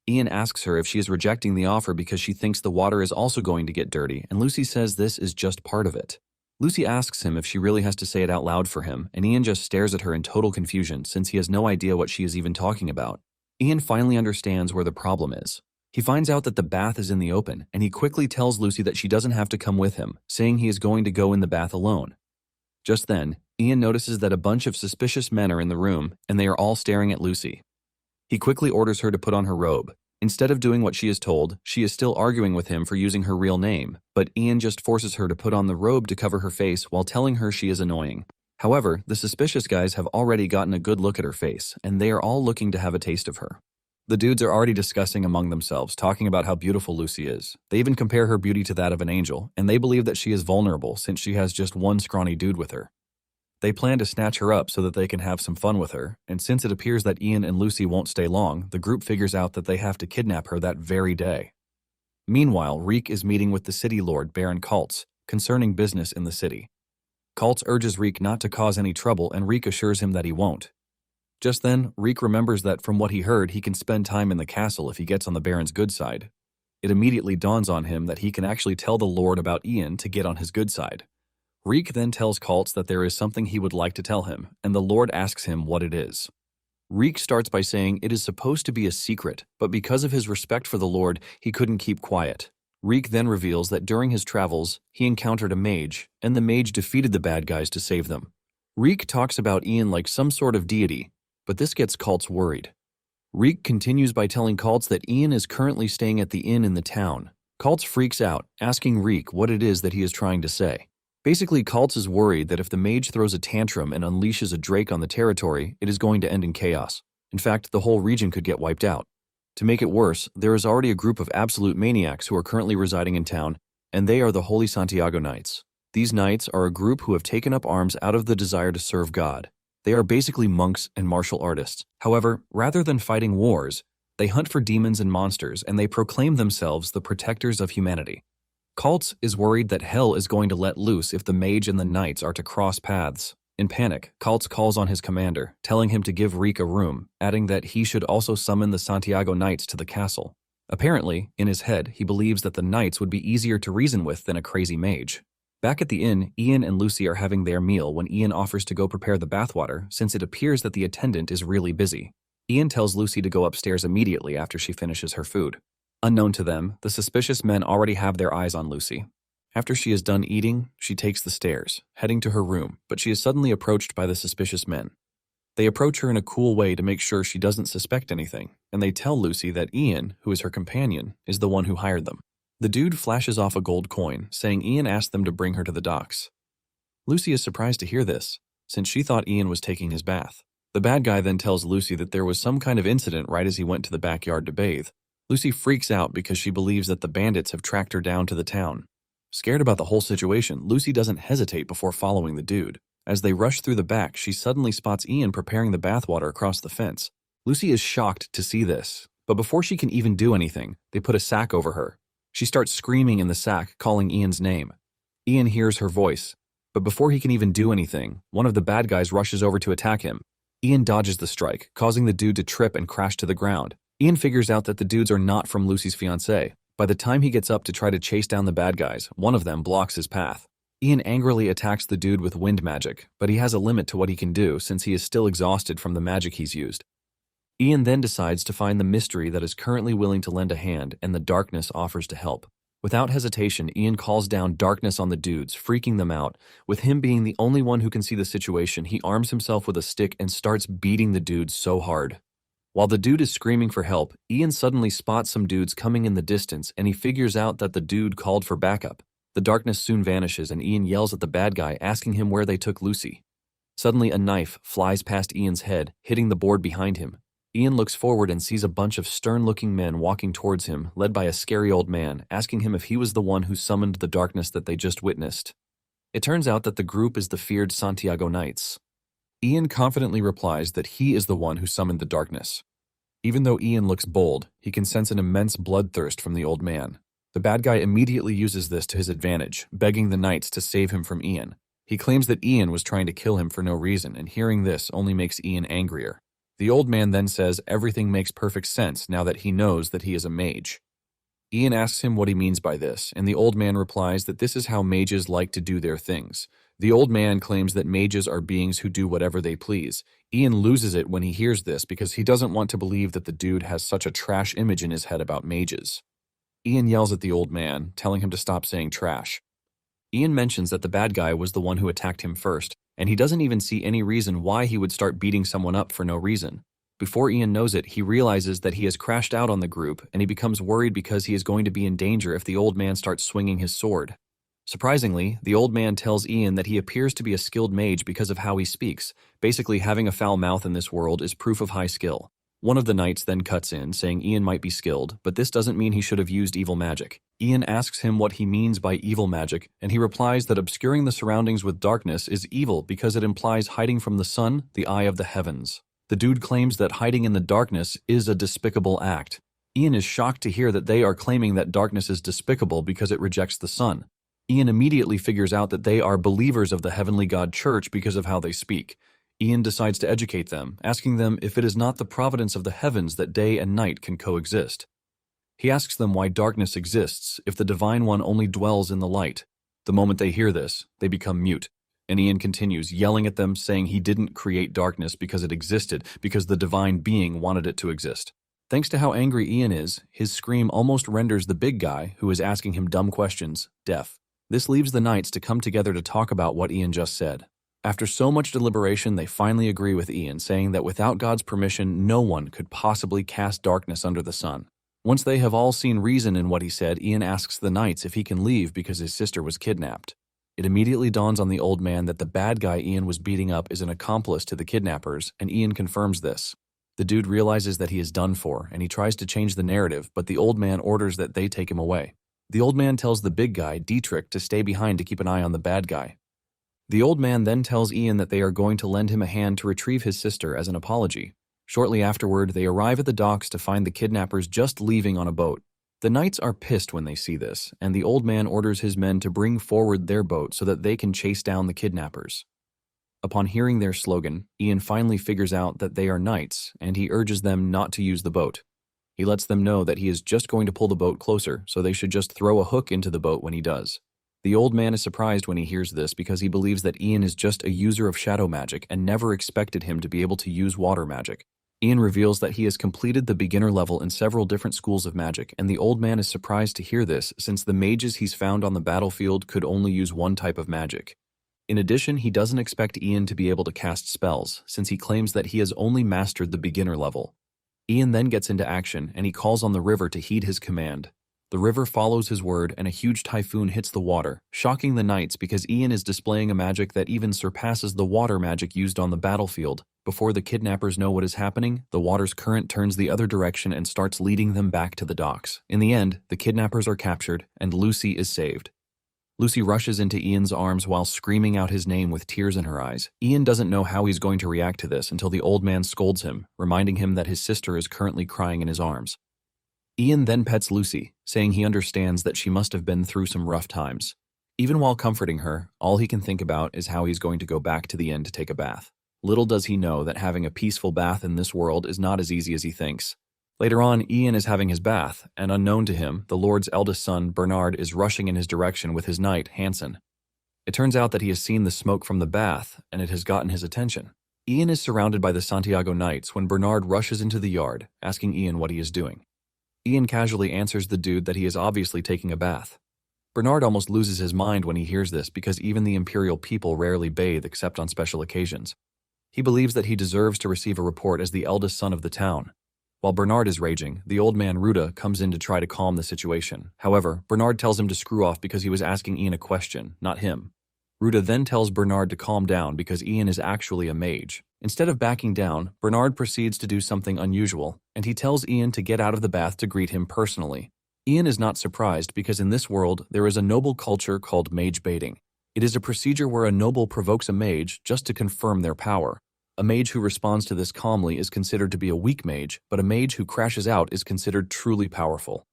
Ian asks her if she is rejecting the offer because she thinks the water is also going to get dirty, and Lucy says this is just part of it. Lucy asks him if she really has to say it out loud for him, and Ian just stares at her in total confusion since he has no idea what she is even talking about. Ian finally understands where the problem is. He finds out that the bath is in the open, and he quickly tells Lucy that she doesn't have to come with him, saying he is going to go in the bath alone. Just then, Ian notices that a bunch of suspicious men are in the room, and they are all staring at Lucy. He quickly orders her to put on her robe. Instead of doing what she is told, she is still arguing with him for using her real name, but Ian just forces her to put on the robe to cover her face while telling her she is annoying. However, the suspicious guys have already gotten a good look at her face, and they are all looking to have a taste of her. The dudes are already discussing among themselves, talking about how beautiful Lucy is. They even compare her beauty to that of an angel, and they believe that she is vulnerable since she has just one scrawny dude with her. They plan to snatch her up so that they can have some fun with her, and since it appears that Ian and Lucy won't stay long, the group figures out that they have to kidnap her that very day. Meanwhile, Reek is meeting with the city lord, Baron Kaltz, concerning business in the city. Kaltz urges Reek not to cause any trouble, and Reek assures him that he won't. Just then, Reek remembers that from what he heard, he can spend time in the castle if he gets on the Baron's good side. It immediately dawns on him that he can actually tell the lord about Ian to get on his good side. Reek then tells Kaltz that there is something he would like to tell him, and the Lord asks him what it is. Reek starts by saying it is supposed to be a secret, but because of his respect for the Lord, he couldn't keep quiet. Reek then reveals that during his travels, he encountered a mage, and the mage defeated the bad guys to save them. Reek talks about Ian like some sort of deity, but this gets Kaltz worried. Reek continues by telling Kaltz that Ian is currently staying at the inn in the town. Kaltz freaks out, asking Reek what it is that he is trying to say. Basically, Kaltz is worried that if the mage throws a tantrum and unleashes a drake on the territory, it is going to end in chaos. In fact, the whole region could get wiped out. To make it worse, there is already a group of absolute maniacs who are currently residing in town, and they are the Holy Santiago Knights. These knights are a group who have taken up arms out of the desire to serve God. They are basically monks and martial artists. However, rather than fighting wars, they hunt for demons and monsters, and they proclaim themselves the protectors of humanity. Kaltz is worried that hell is going to let loose if the mage and the knights are to cross paths. In panic, Kaltz calls on his commander, telling him to give Reek a room, adding that he should also summon the Santiago Knights to the castle. Apparently, in his head, he believes that the knights would be easier to reason with than a crazy mage. Back at the inn, Ian and Lucy are having their meal when Ian offers to go prepare the bathwater since it appears that the attendant is really busy. Ian tells Lucy to go upstairs immediately after she finishes her food. Unknown to them, the suspicious men already have their eyes on Lucy. After she is done eating, she takes the stairs, heading to her room, but she is suddenly approached by the suspicious men. They approach her in a cool way to make sure she doesn't suspect anything, and they tell Lucy that Ian, who is her companion, is the one who hired them. The dude flashes off a gold coin, saying Ian asked them to bring her to the docks. Lucy is surprised to hear this, since she thought Ian was taking his bath. The bad guy then tells Lucy that there was some kind of incident right as he went to the backyard to bathe. Lucy freaks out because she believes that the bandits have tracked her down to the town. Scared about the whole situation, Lucy doesn't hesitate before following the dude. As they rush through the back, she suddenly spots Ian preparing the bathwater across the fence. Lucy is shocked to see this, but before she can even do anything, they put a sack over her. She starts screaming in the sack, calling Ian's name. Ian hears her voice, but before he can even do anything, one of the bad guys rushes over to attack him. Ian dodges the strike, causing the dude to trip and crash to the ground. Ian figures out that the dudes are not from Lucy's fiancé. By the time he gets up to try to chase down the bad guys, one of them blocks his path. Ian angrily attacks the dude with wind magic, but he has a limit to what he can do since he is still exhausted from the magic he's used. Ian then decides to find the mystery that is currently willing to lend a hand, and the darkness offers to help. Without hesitation, Ian calls down darkness on the dudes, freaking them out. With him being the only one who can see the situation, he arms himself with a stick and starts beating the dudes so hard. While the dude is screaming for help, Ian suddenly spots some dudes coming in the distance, and he figures out that the dude called for backup. The darkness soon vanishes, and Ian yells at the bad guy, asking him where they took Lucy. Suddenly, a knife flies past Ian's head, hitting the board behind him. Ian looks forward and sees a bunch of stern-looking men walking towards him, led by a scary old man, asking him if he was the one who summoned the darkness that they just witnessed. It turns out that the group is the feared Santiago Knights. Ian confidently replies that he is the one who summoned the darkness. Even though Ian looks bold, he can sense an immense bloodthirst from the old man. The bad guy immediately uses this to his advantage, begging the knights to save him from Ian. He claims that Ian was trying to kill him for no reason, and hearing this only makes Ian angrier. The old man then says everything makes perfect sense now that he knows that he is a mage. Ian asks him what he means by this, and the old man replies that this is how mages like to do their things. The old man claims that mages are beings who do whatever they please. Ian loses it when he hears this because he doesn't want to believe that the dude has such a trash image in his head about mages. Ian yells at the old man, telling him to stop saying trash. Ian mentions that the bad guy was the one who attacked him first, and he doesn't even see any reason why he would start beating someone up for no reason. Before Ian knows it, he realizes that he has crashed out on the group, and he becomes worried because he is going to be in danger if the old man starts swinging his sword. Surprisingly, the old man tells Ian that he appears to be a skilled mage because of how he speaks. Basically, having a foul mouth in this world is proof of high skill. One of the knights then cuts in, saying Ian might be skilled, but this doesn't mean he should have used evil magic. Ian asks him what he means by evil magic, and he replies that obscuring the surroundings with darkness is evil because it implies hiding from the sun, the eye of the heavens. The dude claims that hiding in the darkness is a despicable act. Ian is shocked to hear that they are claiming that darkness is despicable because it rejects the sun. Ian immediately figures out that they are believers of the Heavenly God Church because of how they speak. Ian decides to educate them, asking them if it is not the providence of the heavens that day and night can coexist. He asks them why darkness exists if the Divine One only dwells in the light. The moment they hear this, they become mute, and Ian continues, yelling at them, saying he didn't create darkness because it existed, because the Divine Being wanted it to exist. Thanks to how angry Ian is, his scream almost renders the big guy, who is asking him dumb questions, deaf. This leaves the knights to come together to talk about what Ian just said. After so much deliberation, they finally agree with Ian, saying that without God's permission, no one could possibly cast darkness under the sun. Once they have all seen reason in what he said, Ian asks the knights if he can leave because his sister was kidnapped. It immediately dawns on the old man that the bad guy Ian was beating up is an accomplice to the kidnappers, and Ian confirms this. The dude realizes that he is done for, and he tries to change the narrative, but the old man orders that they take him away. The old man tells the big guy, Dietrich, to stay behind to keep an eye on the bad guy. The old man then tells Ian that they are going to lend him a hand to retrieve his sister as an apology. Shortly afterward, they arrive at the docks to find the kidnappers just leaving on a boat. The knights are pissed when they see this, and the old man orders his men to bring forward their boat so that they can chase down the kidnappers. Upon hearing their slogan, Ian finally figures out that they are knights, and he urges them not to use the boat. He lets them know that he is just going to pull the boat closer, so they should just throw a hook into the boat when he does. The old man is surprised when he hears this because he believes that Ian is just a user of shadow magic and never expected him to be able to use water magic. Ian reveals that he has completed the beginner level in several different schools of magic, and the old man is surprised to hear this since the mages he's found on the battlefield could only use one type of magic. In addition, he doesn't expect Ian to be able to cast spells, since he claims that he has only mastered the beginner level. Ian then gets into action, and he calls on the river to heed his command. The river follows his word, and a huge typhoon hits the water, shocking the knights because Ian is displaying a magic that even surpasses the water magic used on the battlefield. Before the kidnappers know what is happening, the water's current turns the other direction and starts leading them back to the docks. In the end, the kidnappers are captured, and Lucy is saved. Lucy rushes into Ian's arms while screaming out his name with tears in her eyes. Ian doesn't know how he's going to react to this until the old man scolds him, reminding him that his sister is currently crying in his arms. Ian then pets Lucy, saying he understands that she must have been through some rough times. Even while comforting her, all he can think about is how he's going to go back to the inn to take a bath. Little does he know that having a peaceful bath in this world is not as easy as he thinks. Later on, Ian is having his bath, and unknown to him, the Lord's eldest son, Bernard, is rushing in his direction with his knight, Hansen. It turns out that he has seen the smoke from the bath, and it has gotten his attention. Ian is surrounded by the Santiago Knights when Bernard rushes into the yard, asking Ian what he is doing. Ian casually answers the dude that he is obviously taking a bath. Bernard almost loses his mind when he hears this because even the imperial people rarely bathe except on special occasions. He believes that he deserves to receive a report as the eldest son of the town. While Bernard is raging, the old man Ruda comes in to try to calm the situation. However, Bernard tells him to screw off because he was asking Ian a question, not him. Ruda then tells Bernard to calm down because Ian is actually a mage. Instead of backing down, Bernard proceeds to do something unusual, and he tells Ian to get out of the bath to greet him personally. Ian is not surprised because in this world, there is a noble culture called mage baiting. It is a procedure where a noble provokes a mage just to confirm their power. A mage who responds to this calmly is considered to be a weak mage, but a mage who crashes out is considered truly powerful.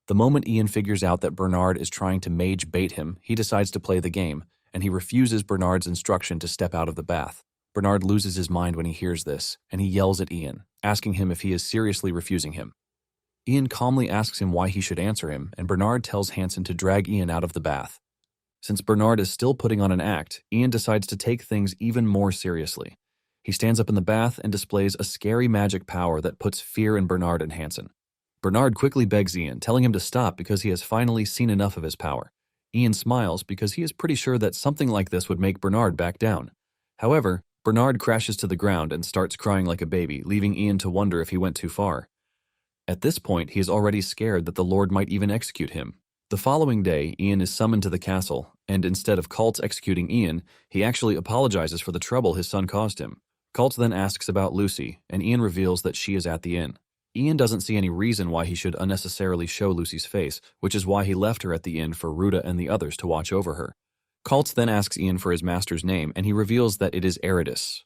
The moment Ian figures out that Bernard is trying to mage bait him, he decides to play the game, and he refuses Bernard's instruction to step out of the bath. Bernard loses his mind when he hears this, and he yells at Ian, asking him if he is seriously refusing him. Ian calmly asks him why he should answer him, and Bernard tells Hansen to drag Ian out of the bath. Since Bernard is still putting on an act, Ian decides to take things even more seriously. He stands up in the bath and displays a scary magic power that puts fear in Bernard and Hansen. Bernard quickly begs Ian, telling him to stop because he has finally seen enough of his power. Ian smiles because he is pretty sure that something like this would make Bernard back down. However, Bernard crashes to the ground and starts crying like a baby, leaving Ian to wonder if he went too far. At this point, he is already scared that the Lord might even execute him. The following day, Ian is summoned to the castle, and instead of Colt executing Ian, he actually apologizes for the trouble his son caused him. Colt then asks about Lucy, and Ian reveals that she is at the inn. Ian doesn't see any reason why he should unnecessarily show Lucy's face, which is why he left her at the inn for Ruda and the others to watch over her. Colt then asks Ian for his master's name, and he reveals that it is Eridus.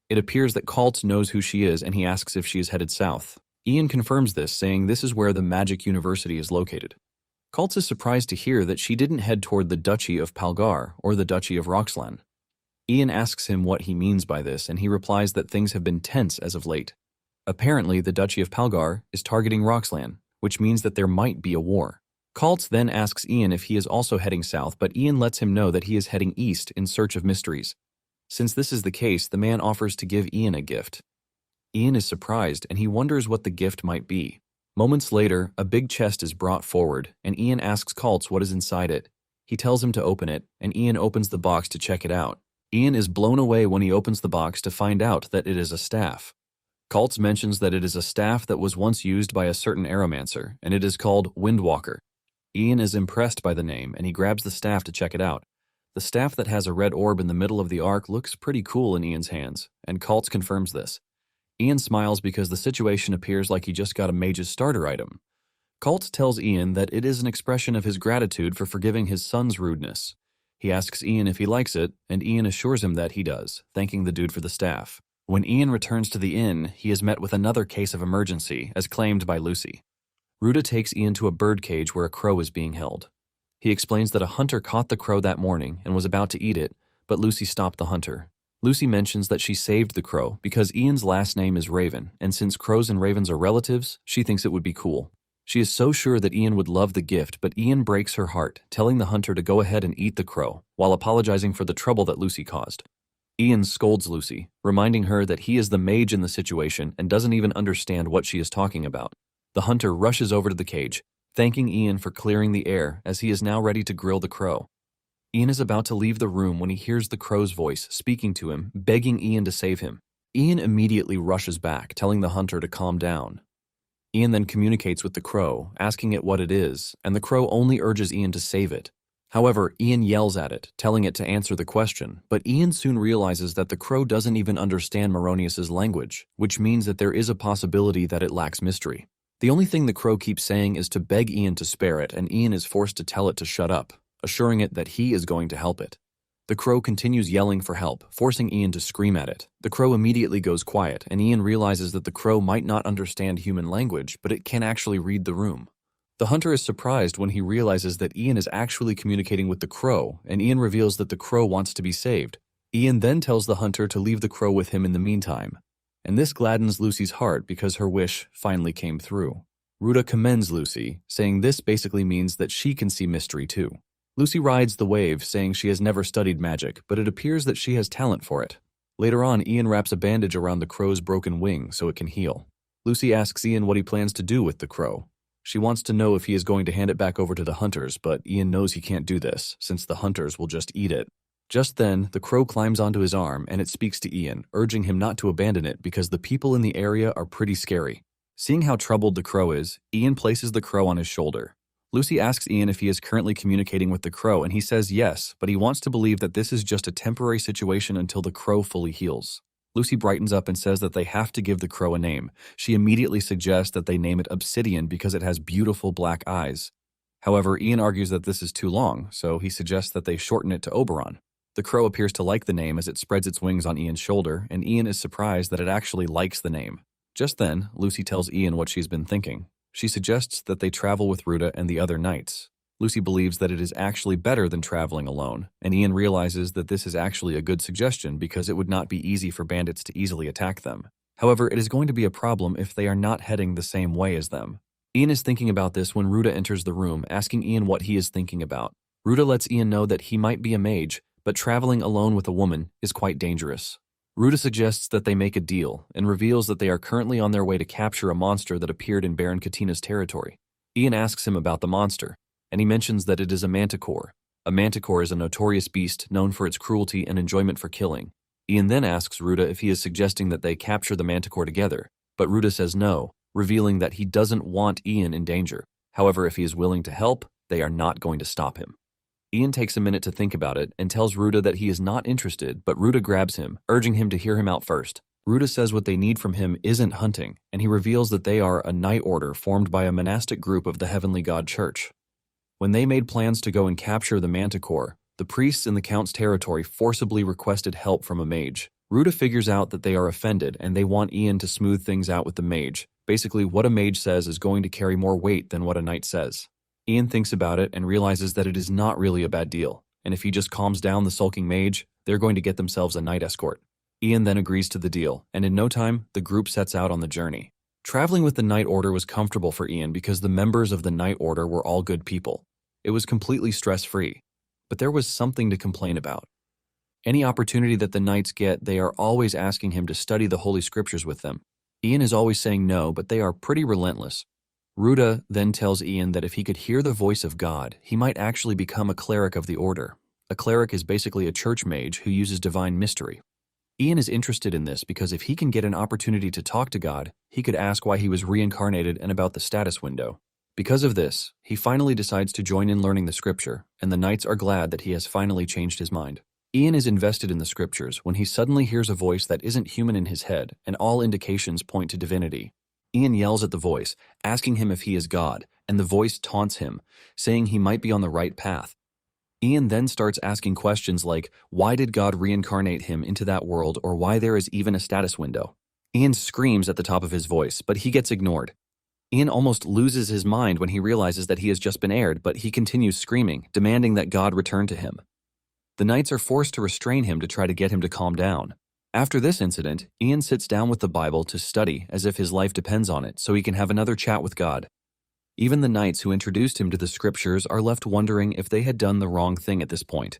It appears that Colt knows who she is, and he asks if she is headed south. Ian confirms this, saying this is where the Magic University is located. Colt is surprised to hear that she didn't head toward the Duchy of Palgar or the Duchy of Roxlan. Ian asks him what he means by this, and he replies that things have been tense as of late. Apparently, the Duchy of Palgar is targeting Roxlan, which means that there might be a war. Colt then asks Ian if he is also heading south, but Ian lets him know that he is heading east in search of mysteries. Since this is the case, the man offers to give Ian a gift. Ian is surprised, and he wonders what the gift might be. Moments later, a big chest is brought forward, and Ian asks Colt what is inside it. He tells him to open it, and Ian opens the box to check it out. Ian is blown away when he opens the box to find out that it is a staff. Colt mentions that it is a staff that was once used by a certain aeromancer, and it is called Windwalker. Ian is impressed by the name, and he grabs the staff to check it out. The staff that has a red orb in the middle of the arc looks pretty cool in Ian's hands, and Colt confirms this. Ian smiles because the situation appears like he just got a mage's starter item. Colt tells Ian that it is an expression of his gratitude for forgiving his son's rudeness. He asks Ian if he likes it, and Ian assures him that he does, thanking the dude for the staff. When Ian returns to the inn, he is met with another case of emergency, as claimed by Lucy. Ruda takes Ian to a birdcage where a crow is being held. He explains that a hunter caught the crow that morning and was about to eat it, but Lucy stopped the hunter. Lucy mentions that she saved the crow because Ian's last name is Raven, and since crows and ravens are relatives, she thinks it would be cool. She is so sure that Ian would love the gift, but Ian breaks her heart, telling the hunter to go ahead and eat the crow, while apologizing for the trouble that Lucy caused. Ian scolds Lucy, reminding her that he is the mage in the situation and doesn't even understand what she is talking about. The hunter rushes over to the cage, thanking Ian for clearing the air as he is now ready to grill the crow. Ian is about to leave the room when he hears the crow's voice speaking to him, begging Ian to save him. Ian immediately rushes back, telling the hunter to calm down. Ian then communicates with the crow, asking it what it is, and the crow only urges Ian to save it. However, Ian yells at it, telling it to answer the question, but Ian soon realizes that the crow doesn't even understand Maronius's language, which means that there is a possibility that it lacks mystery. The only thing the crow keeps saying is to beg Ian to spare it, and Ian is forced to tell it to shut up, assuring it that he is going to help it. The crow continues yelling for help, forcing Ian to scream at it. The crow immediately goes quiet, and Ian realizes that the crow might not understand human language, but it can actually read the room. The hunter is surprised when he realizes that Ian is actually communicating with the crow, and Ian reveals that the crow wants to be saved. Ian then tells the hunter to leave the crow with him in the meantime, and this gladdens Lucy's heart because her wish finally came through. Ruta commends Lucy, saying this basically means that she can see mystery too. Lucy rides the wave, saying she has never studied magic, but it appears that she has talent for it. Later on, Ian wraps a bandage around the crow's broken wing so it can heal. Lucy asks Ian what he plans to do with the crow. She wants to know if he is going to hand it back over to the hunters, but Ian knows he can't do this, since the hunters will just eat it. Just then, the crow climbs onto his arm and it speaks to Ian, urging him not to abandon it because the people in the area are pretty scary. Seeing how troubled the crow is, Ian places the crow on his shoulder. Lucy asks Ian if he is currently communicating with the crow, and he says yes, but he wants to believe that this is just a temporary situation until the crow fully heals. Lucy brightens up and says that they have to give the crow a name. She immediately suggests that they name it Obsidian because it has beautiful black eyes. However, Ian argues that this is too long, so he suggests that they shorten it to Oberon. The crow appears to like the name as it spreads its wings on Ian's shoulder, and Ian is surprised that it actually likes the name. Just then, Lucy tells Ian what she's been thinking. She suggests that they travel with Ruta and the other knights. Lucy believes that it is actually better than traveling alone, and Ian realizes that this is actually a good suggestion because it would not be easy for bandits to easily attack them. However, it is going to be a problem if they are not heading the same way as them. Ian is thinking about this when Ruta enters the room, asking Ian what he is thinking about. Ruta lets Ian know that he might be a mage, but traveling alone with a woman is quite dangerous. Ruta suggests that they make a deal and reveals that they are currently on their way to capture a monster that appeared in Baron Katina's territory. Ian asks him about the monster, and he mentions that it is a manticor. A manticor is a notorious beast known for its cruelty and enjoyment for killing. Ian then asks Ruta if he is suggesting that they capture the manticore together, but Ruta says no, revealing that he doesn't want Ian in danger. However, if he is willing to help, they are not going to stop him. Ian takes a minute to think about it and tells Ruta that he is not interested, but Ruta grabs him, urging him to hear him out first. Ruta says what they need from him isn't hunting, and he reveals that they are a knight order formed by a monastic group of the Heavenly God Church. When they made plans to go and capture the manticore, the priests in the Count's territory forcibly requested help from a mage. Ruta figures out that they are offended and they want Ian to smooth things out with the mage. Basically, what a mage says is going to carry more weight than what a knight says. Ian thinks about it and realizes that it is not really a bad deal, and if he just calms down the sulking mage, they're going to get themselves a knight escort. Ian then agrees to the deal, and in no time, the group sets out on the journey. Traveling with the Knight Order was comfortable for Ian because the members of the Knight Order were all good people. It was completely stress-free, but there was something to complain about. Any opportunity that the knights get, they are always asking him to study the Holy Scriptures with them. Ian is always saying no, but they are pretty relentless. Ruta then tells Ian that if he could hear the voice of God, he might actually become a cleric of the order. A cleric is basically a church mage who uses divine mystery. Ian is interested in this because if he can get an opportunity to talk to God, he could ask why he was reincarnated and about the status window. Because of this, he finally decides to join in learning the scripture, and the knights are glad that he has finally changed his mind. Ian is invested in the scriptures when he suddenly hears a voice that isn't human in his head, and all indications point to divinity. Ian yells at the voice, asking him if he is God, and the voice taunts him, saying he might be on the right path. Ian then starts asking questions like, why did God reincarnate him into that world, or why there is even a status window? Ian screams at the top of his voice, but he gets ignored. Ian almost loses his mind when he realizes that he has just been aired, but he continues screaming, demanding that God return to him. The knights are forced to restrain him to try to get him to calm down. After this incident, Ian sits down with the Bible to study as if his life depends on it so he can have another chat with God. Even the knights who introduced him to the scriptures are left wondering if they had done the wrong thing at this point.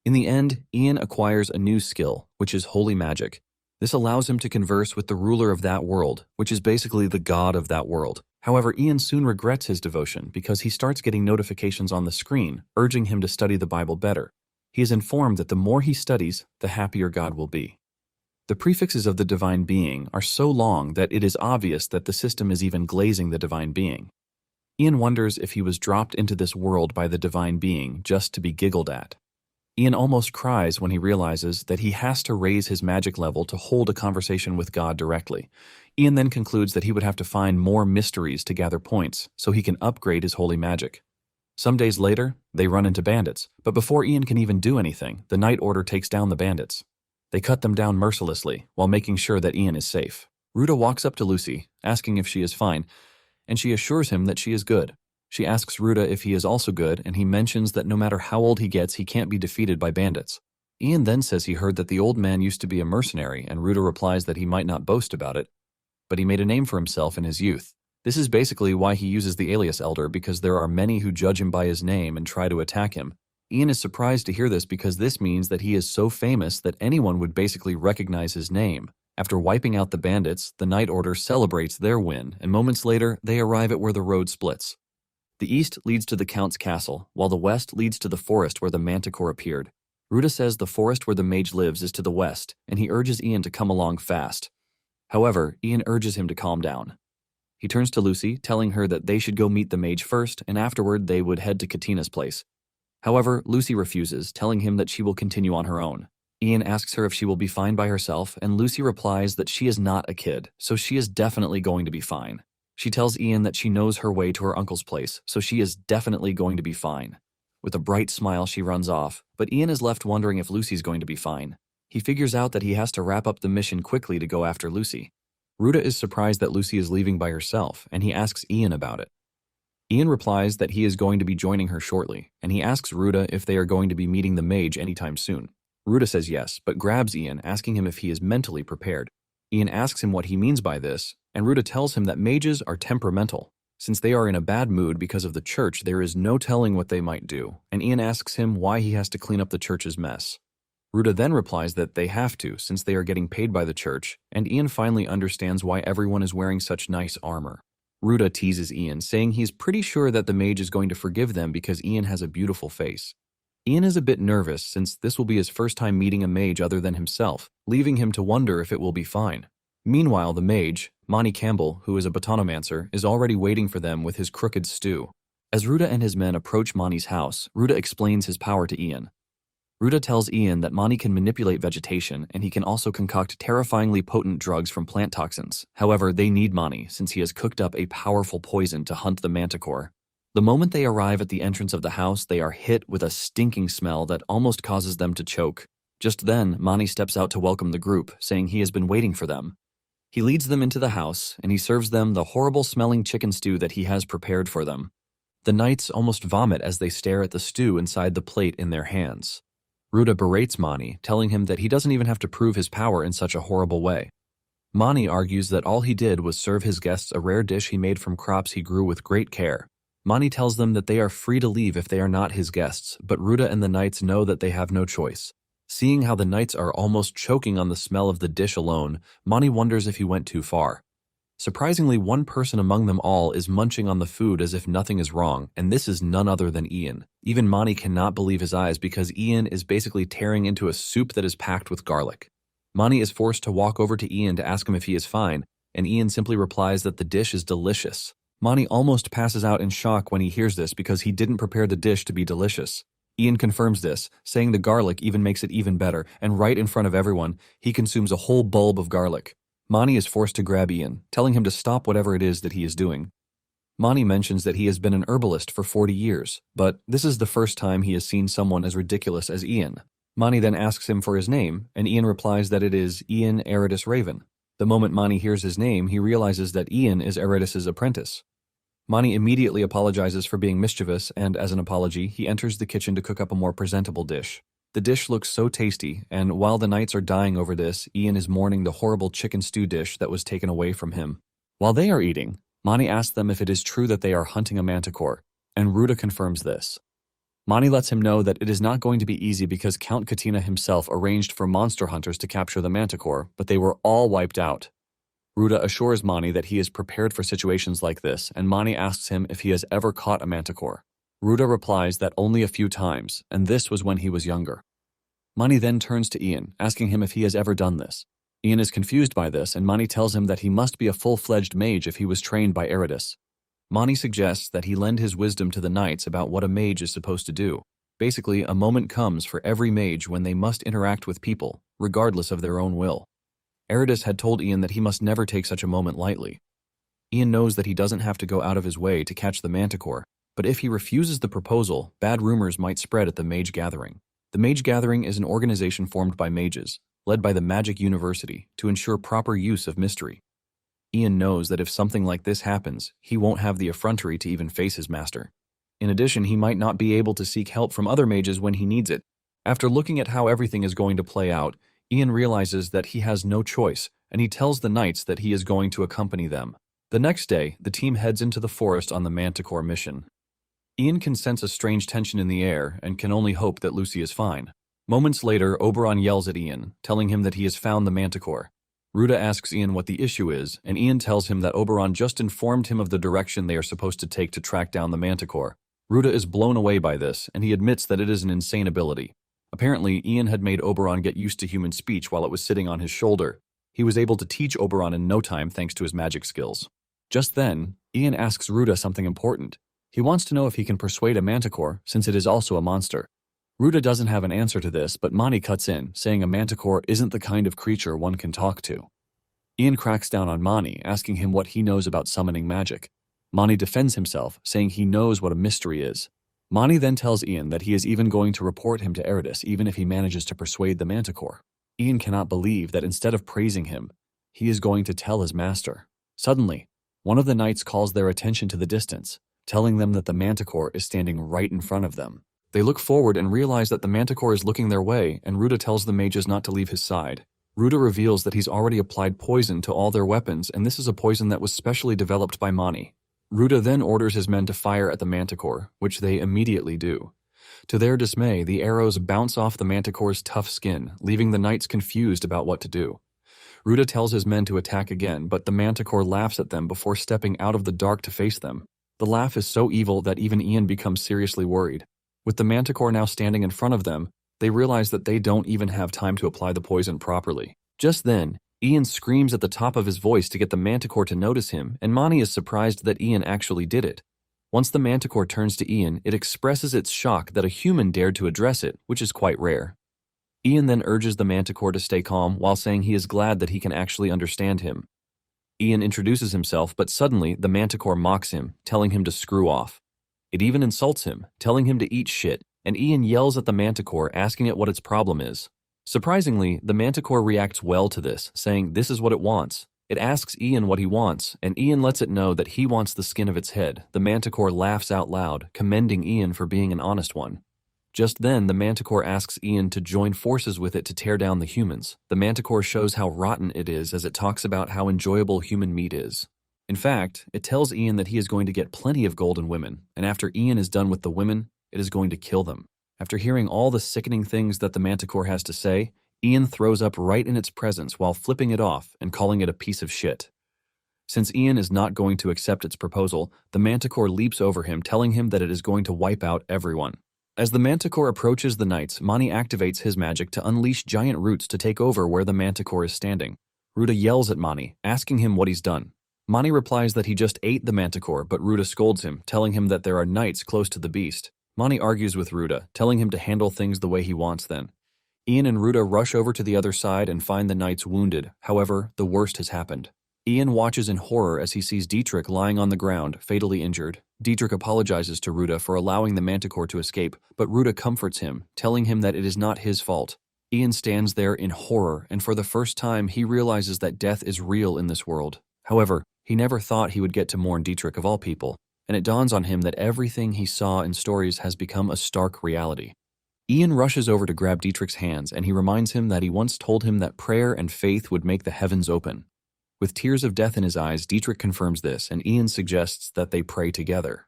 In the end, Ian acquires a new skill, which is holy magic. This allows him to converse with the ruler of that world, which is basically the god of that world. However, Ian soon regrets his devotion because he starts getting notifications on the screen urging him to study the Bible better. He is informed that the more he studies, the happier God will be. The prefixes of the divine being are so long that it is obvious that the system is even glazing the divine being. Ian wonders if he was dropped into this world by the divine being just to be giggled at. Ian almost cries when he realizes that he has to raise his magic level to hold a conversation with God directly. Ian then concludes that he would have to find more mysteries to gather points so he can upgrade his holy magic. Some days later, they run into bandits, but before Ian can even do anything, the Night Order takes down the bandits. They cut them down mercilessly while making sure that Ian is safe. Ruta walks up to Lucy, asking if she is fine, and she assures him that she is good. She asks Ruta if he is also good, and he mentions that no matter how old he gets, he can't be defeated by bandits. Ian then says he heard that the old man used to be a mercenary, and Ruta replies that he might not boast about it, but he made a name for himself in his youth. This is basically why he uses the alias Elder, because there are many who judge him by his name and try to attack him. Ian is surprised to hear this because this means that he is so famous that anyone would basically recognize his name. After wiping out the bandits, the Night Order celebrates their win, and moments later, they arrive at where the road splits. The east leads to the Count's castle, while the west leads to the forest where the manticor appeared. Ruta says the forest where the mage lives is to the west, and he urges Ian to come along fast. However, Ian urges him to calm down. He turns to Lucy, telling her that they should go meet the mage first, and afterward they would head to Katina's place. However, Lucy refuses, telling him that she will continue on her own. Ian asks her if she will be fine by herself, and Lucy replies that she is not a kid, so she is definitely going to be fine. She tells Ian that she knows her way to her uncle's place, so she is definitely going to be fine. With a bright smile, she runs off, but Ian is left wondering if Lucy's going to be fine. He figures out that he has to wrap up the mission quickly to go after Lucy. Ruta is surprised that Lucy is leaving by herself, and he asks Ian about it. Ian replies that he is going to be joining her shortly, and he asks Ruta if they are going to be meeting the mage anytime soon. Ruta says yes, but grabs Ian, asking him if he is mentally prepared. Ian asks him what he means by this, and Ruta tells him that mages are temperamental. Since they are in a bad mood because of the church, there is no telling what they might do, and Ian asks him why he has to clean up the church's mess. Ruta then replies that they have to, since they are getting paid by the church, and Ian finally understands why everyone is wearing such nice armor. Ruta teases Ian, saying he's pretty sure that the mage is going to forgive them because Ian has a beautiful face. Ian is a bit nervous since this will be his first time meeting a mage other than himself, leaving him to wonder if it will be fine. Meanwhile, the mage, Monty Campbell, who is a batonomancer, is already waiting for them with his crooked stew. As Ruta and his men approach Monty's house, Ruta explains his power to Ian. Ruta tells Ian that Monty can manipulate vegetation, and he can also concoct terrifyingly potent drugs from plant toxins. However, they need Monty since he has cooked up a powerful poison to hunt the manticor. The moment they arrive at the entrance of the house, they are hit with a stinking smell that almost causes them to choke. Just then, Monty steps out to welcome the group, saying he has been waiting for them. He leads them into the house, and he serves them the horrible-smelling chicken stew that he has prepared for them. The knights almost vomit as they stare at the stew inside the plate in their hands. Ruta berates Mani, telling him that he doesn't even have to prove his power in such a horrible way. Mani argues that all he did was serve his guests a rare dish he made from crops he grew with great care. Mani tells them that they are free to leave if they are not his guests, but Ruta and the knights know that they have no choice. Seeing how the knights are almost choking on the smell of the dish alone, Mani wonders if he went too far. Surprisingly, one person among them all is munching on the food as if nothing is wrong, and this is none other than Ian. Even Mani cannot believe his eyes because Ian is basically tearing into a soup that is packed with garlic. Mani is forced to walk over to Ian to ask him if he is fine, and Ian simply replies that the dish is delicious. Mani almost passes out in shock when he hears this because he didn't prepare the dish to be delicious. Ian confirms this, saying the garlic even makes it even better, and right in front of everyone, he consumes a whole bulb of garlic. Mani is forced to grab Ian, telling him to stop whatever it is that he is doing. Mani mentions that he has been an herbalist for 40 years, but this is the first time he has seen someone as ridiculous as Ian. Mani then asks him for his name, and Ian replies that it is Ian Eritis Raven. The moment Mani hears his name, he realizes that Ian is Eritis's apprentice. Mani immediately apologizes for being mischievous, and as an apology, he enters the kitchen to cook up a more presentable dish. The dish looks so tasty, and while the knights are dying over this, Ian is mourning the horrible chicken stew dish that was taken away from him. While they are eating, Mani asks them if it is true that they are hunting a manticore, and Ruda confirms this. Mani lets him know that it is not going to be easy because Count Katina himself arranged for monster hunters to capture the manticore, but they were all wiped out. Ruda assures Mani that he is prepared for situations like this, and Mani asks him if he has ever caught a manticore. Ruda replies that only a few times, and this was when he was younger. Mani then turns to Ian, asking him if he has ever done this. Ian is confused by this, and Mani tells him that he must be a full-fledged mage if he was trained by Eridus. Mani suggests that he lend his wisdom to the knights about what a mage is supposed to do. Basically, a moment comes for every mage when they must interact with people, regardless of their own will. Eridus had told Ian that he must never take such a moment lightly. Ian knows that he doesn't have to go out of his way to catch the manticore, but if he refuses the proposal, bad rumors might spread at the Mage Gathering. The Mage Gathering is an organization formed by mages, led by the Magic University, to ensure proper use of mystery. Ian knows that if something like this happens, he won't have the effrontery to even face his master. In addition, he might not be able to seek help from other mages when he needs it. After looking at how everything is going to play out, Ian realizes that he has no choice, and he tells the knights that he is going to accompany them. The next day, the team heads into the forest on the Manticore mission. Ian can sense a strange tension in the air and can only hope that Lucy is fine. Moments later, Oberon yells at Ian, telling him that he has found the Manticore. Ruda asks Ian what the issue is, and Ian tells him that Oberon just informed him of the direction they are supposed to take to track down the Manticore. Ruda is blown away by this, and he admits that it is an insane ability. Apparently, Ian had made Oberon get used to human speech while it was sitting on his shoulder. He was able to teach Oberon in no time thanks to his magic skills. Just then, Ian asks Ruda something important. He wants to know if he can persuade a manticore, since it is also a monster. Ruda doesn't have an answer to this, but Mani cuts in, saying a manticore isn't the kind of creature one can talk to. Ian cracks down on Mani, asking him what he knows about summoning magic. Mani defends himself, saying he knows what a mystery is. Mani then tells Ian that he is even going to report him to Eridus even if he manages to persuade the manticore. Ian cannot believe that instead of praising him, he is going to tell his master. Suddenly, one of the knights calls their attention to the distance, telling them that the manticore is standing right in front of them. They look forward and realize that the manticore is looking their way, and Ruda tells the mages not to leave his side. Ruda reveals that he's already applied poison to all their weapons, and this is a poison that was specially developed by Mani. Ruda then orders his men to fire at the manticore, which they immediately do. To their dismay, the arrows bounce off the manticore's tough skin, leaving the knights confused about what to do. Ruda tells his men to attack again, but the manticore laughs at them before stepping out of the dark to face them. The laugh is so evil that even Ian becomes seriously worried. With the manticore now standing in front of them, they realize that they don't even have time to apply the poison properly. Just then, Ian screams at the top of his voice to get the manticore to notice him, and Mani is surprised that Ian actually did it. Once the manticore turns to Ian, it expresses its shock that a human dared to address it, which is quite rare. Ian then urges the manticore to stay calm while saying he is glad that he can actually understand him. Ian introduces himself, but suddenly the manticore mocks him, telling him to screw off. It even insults him, telling him to eat shit, and Ian yells at the manticore, asking it what its problem is. Surprisingly, the manticore reacts well to this, saying this is what it wants. It asks Ian what he wants, and Ian lets it know that he wants the skin of its head. The manticore laughs out loud, commending Ian for being an honest one. Just then, the manticore asks Ian to join forces with it to tear down the humans. The manticore shows how rotten it is as it talks about how enjoyable human meat is. In fact, it tells Ian that he is going to get plenty of golden women, and after Ian is done with the women, it is going to kill them. After hearing all the sickening things that the manticore has to say, Ian throws up right in its presence while flipping it off and calling it a piece of shit. Since Ian is not going to accept its proposal, the manticore leaps over him, telling him that it is going to wipe out everyone. As the manticore approaches the knights, Mani activates his magic to unleash giant roots to take over where the manticore is standing. Ruda yells at Mani, asking him what he's done. Mani replies that he just ate the manticore, but Ruda scolds him, telling him that there are knights close to the beast. Mani argues with Ruda, telling him to handle things the way he wants then. Ian and Ruda rush over to the other side and find the knights wounded. However, the worst has happened. Ian watches in horror as he sees Dietrich lying on the ground, fatally injured. Dietrich apologizes to Ruda for allowing the manticore to escape, but Ruda comforts him, telling him that it is not his fault. Ian stands there in horror, and for the first time he realizes that death is real in this world. However, he never thought he would get to mourn Dietrich of all people, and it dawns on him that everything he saw in stories has become a stark reality. Ian rushes over to grab Dietrich's hands, and he reminds him that he once told him that prayer and faith would make the heavens open. With tears of death in his eyes, Dietrich confirms this, and Ian suggests that they pray together.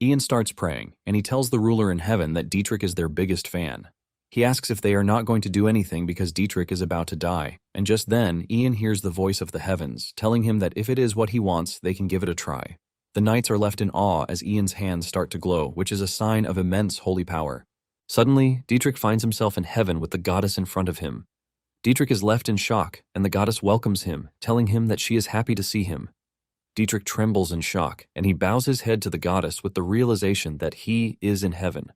Ian starts praying, and he tells the ruler in heaven that Dietrich is their biggest fan. He asks if they are not going to do anything because Dietrich is about to die, and just then, Ian hears the voice of the heavens, telling him that if it is what he wants, they can give it a try. The knights are left in awe as Ian's hands start to glow, which is a sign of immense holy power. Suddenly, Dietrich finds himself in heaven with the goddess in front of him. Dietrich is left in shock, and the goddess welcomes him, telling him that she is happy to see him. Dietrich trembles in shock, and he bows his head to the goddess with the realization that he is in heaven.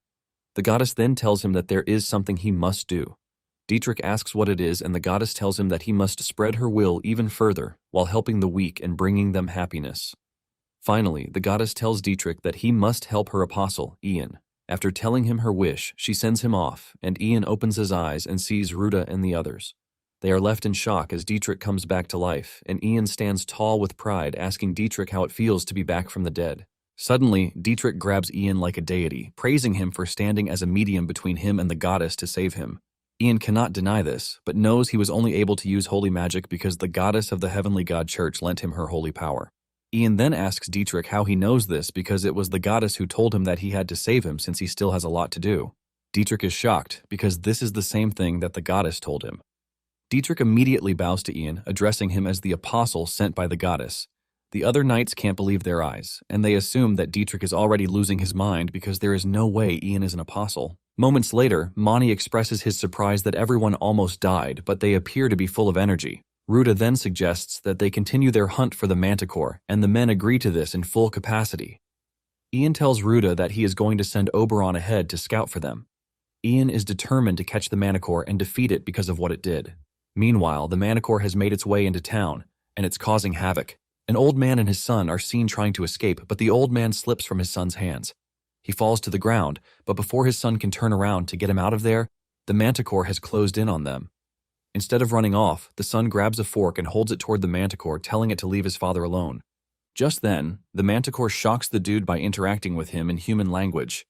The goddess then tells him that there is something he must do. Dietrich asks what it is, and the goddess tells him that he must spread her will even further while helping the weak and bringing them happiness. Finally, the goddess tells Dietrich that he must help her apostle, Ian. After telling him her wish, she sends him off, and Ian opens his eyes and sees Ruta and the others. They are left in shock as Dietrich comes back to life, and Ian stands tall with pride, asking Dietrich how it feels to be back from the dead. Suddenly, Dietrich grabs Ian like a deity, praising him for standing as a medium between him and the goddess to save him. Ian cannot deny this, but knows he was only able to use holy magic because the goddess of the Heavenly God Church lent him her holy power. Ian then asks Dietrich how he knows this because it was the goddess who told him that he had to save him since he still has a lot to do. Dietrich is shocked because this is the same thing that the goddess told him. Dietrich immediately bows to Ian, addressing him as the apostle sent by the goddess. The other knights can't believe their eyes, and they assume that Dietrich is already losing his mind because there is no way Ian is an apostle. Moments later, Mani expresses his surprise that everyone almost died, but they appear to be full of energy. Ruta then suggests that they continue their hunt for the manticor, and the men agree to this in full capacity. Ian tells Ruta that he is going to send Oberon ahead to scout for them. Ian is determined to catch the manticore and defeat it because of what it did. Meanwhile, the manticore has made its way into town, and it's causing havoc. An old man and his son are seen trying to escape, but the old man slips from his son's hands. He falls to the ground, but before his son can turn around to get him out of there, the manticore has closed in on them. Instead of running off, the son grabs a fork and holds it toward the manticore, telling it to leave his father alone. Just then, the manticore shocks the dude by interacting with him in human language.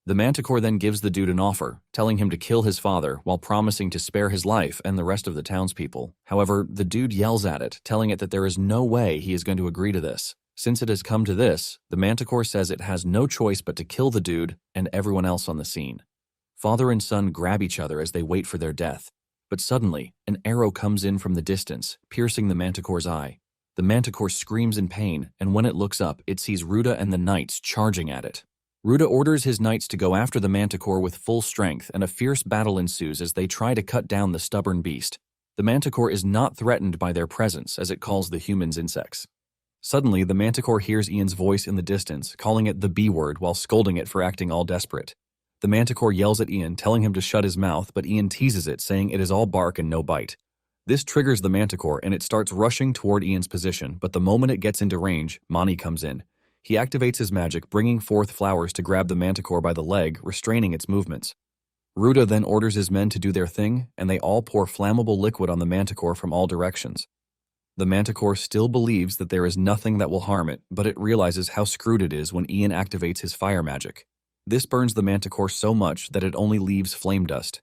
The manticore then gives the dude an offer, telling him to kill his father while promising to spare his life and the rest of the townspeople. However, the dude yells at it, telling it that there is no way he is going to agree to this. Since it has come to this, the manticore says it has no choice but to kill the dude and everyone else on the scene. Father and son grab each other as they wait for their death. But suddenly, an arrow comes in from the distance, piercing the manticore's eye. The manticore screams in pain, and when it looks up, it sees Ruta and the knights charging at it. Ruta orders his knights to go after the manticore with full strength, and a fierce battle ensues as they try to cut down the stubborn beast. The manticore is not threatened by their presence, as it calls the humans insects. Suddenly, the manticore hears Ian's voice in the distance, calling it the B-word while scolding it for acting all desperate. The manticore yells at Ian, telling him to shut his mouth, but Ian teases it, saying it is all bark and no bite. This triggers the manticore, and it starts rushing toward Ian's position, but the moment it gets into range, Mani comes in. He activates his magic, bringing forth flowers to grab the manticore by the leg, restraining its movements. Ruta then orders his men to do their thing, and they all pour flammable liquid on the manticore from all directions. The manticore still believes that there is nothing that will harm it, but it realizes how screwed it is when Ian activates his fire magic. This burns the manticore so much that it only leaves flame dust.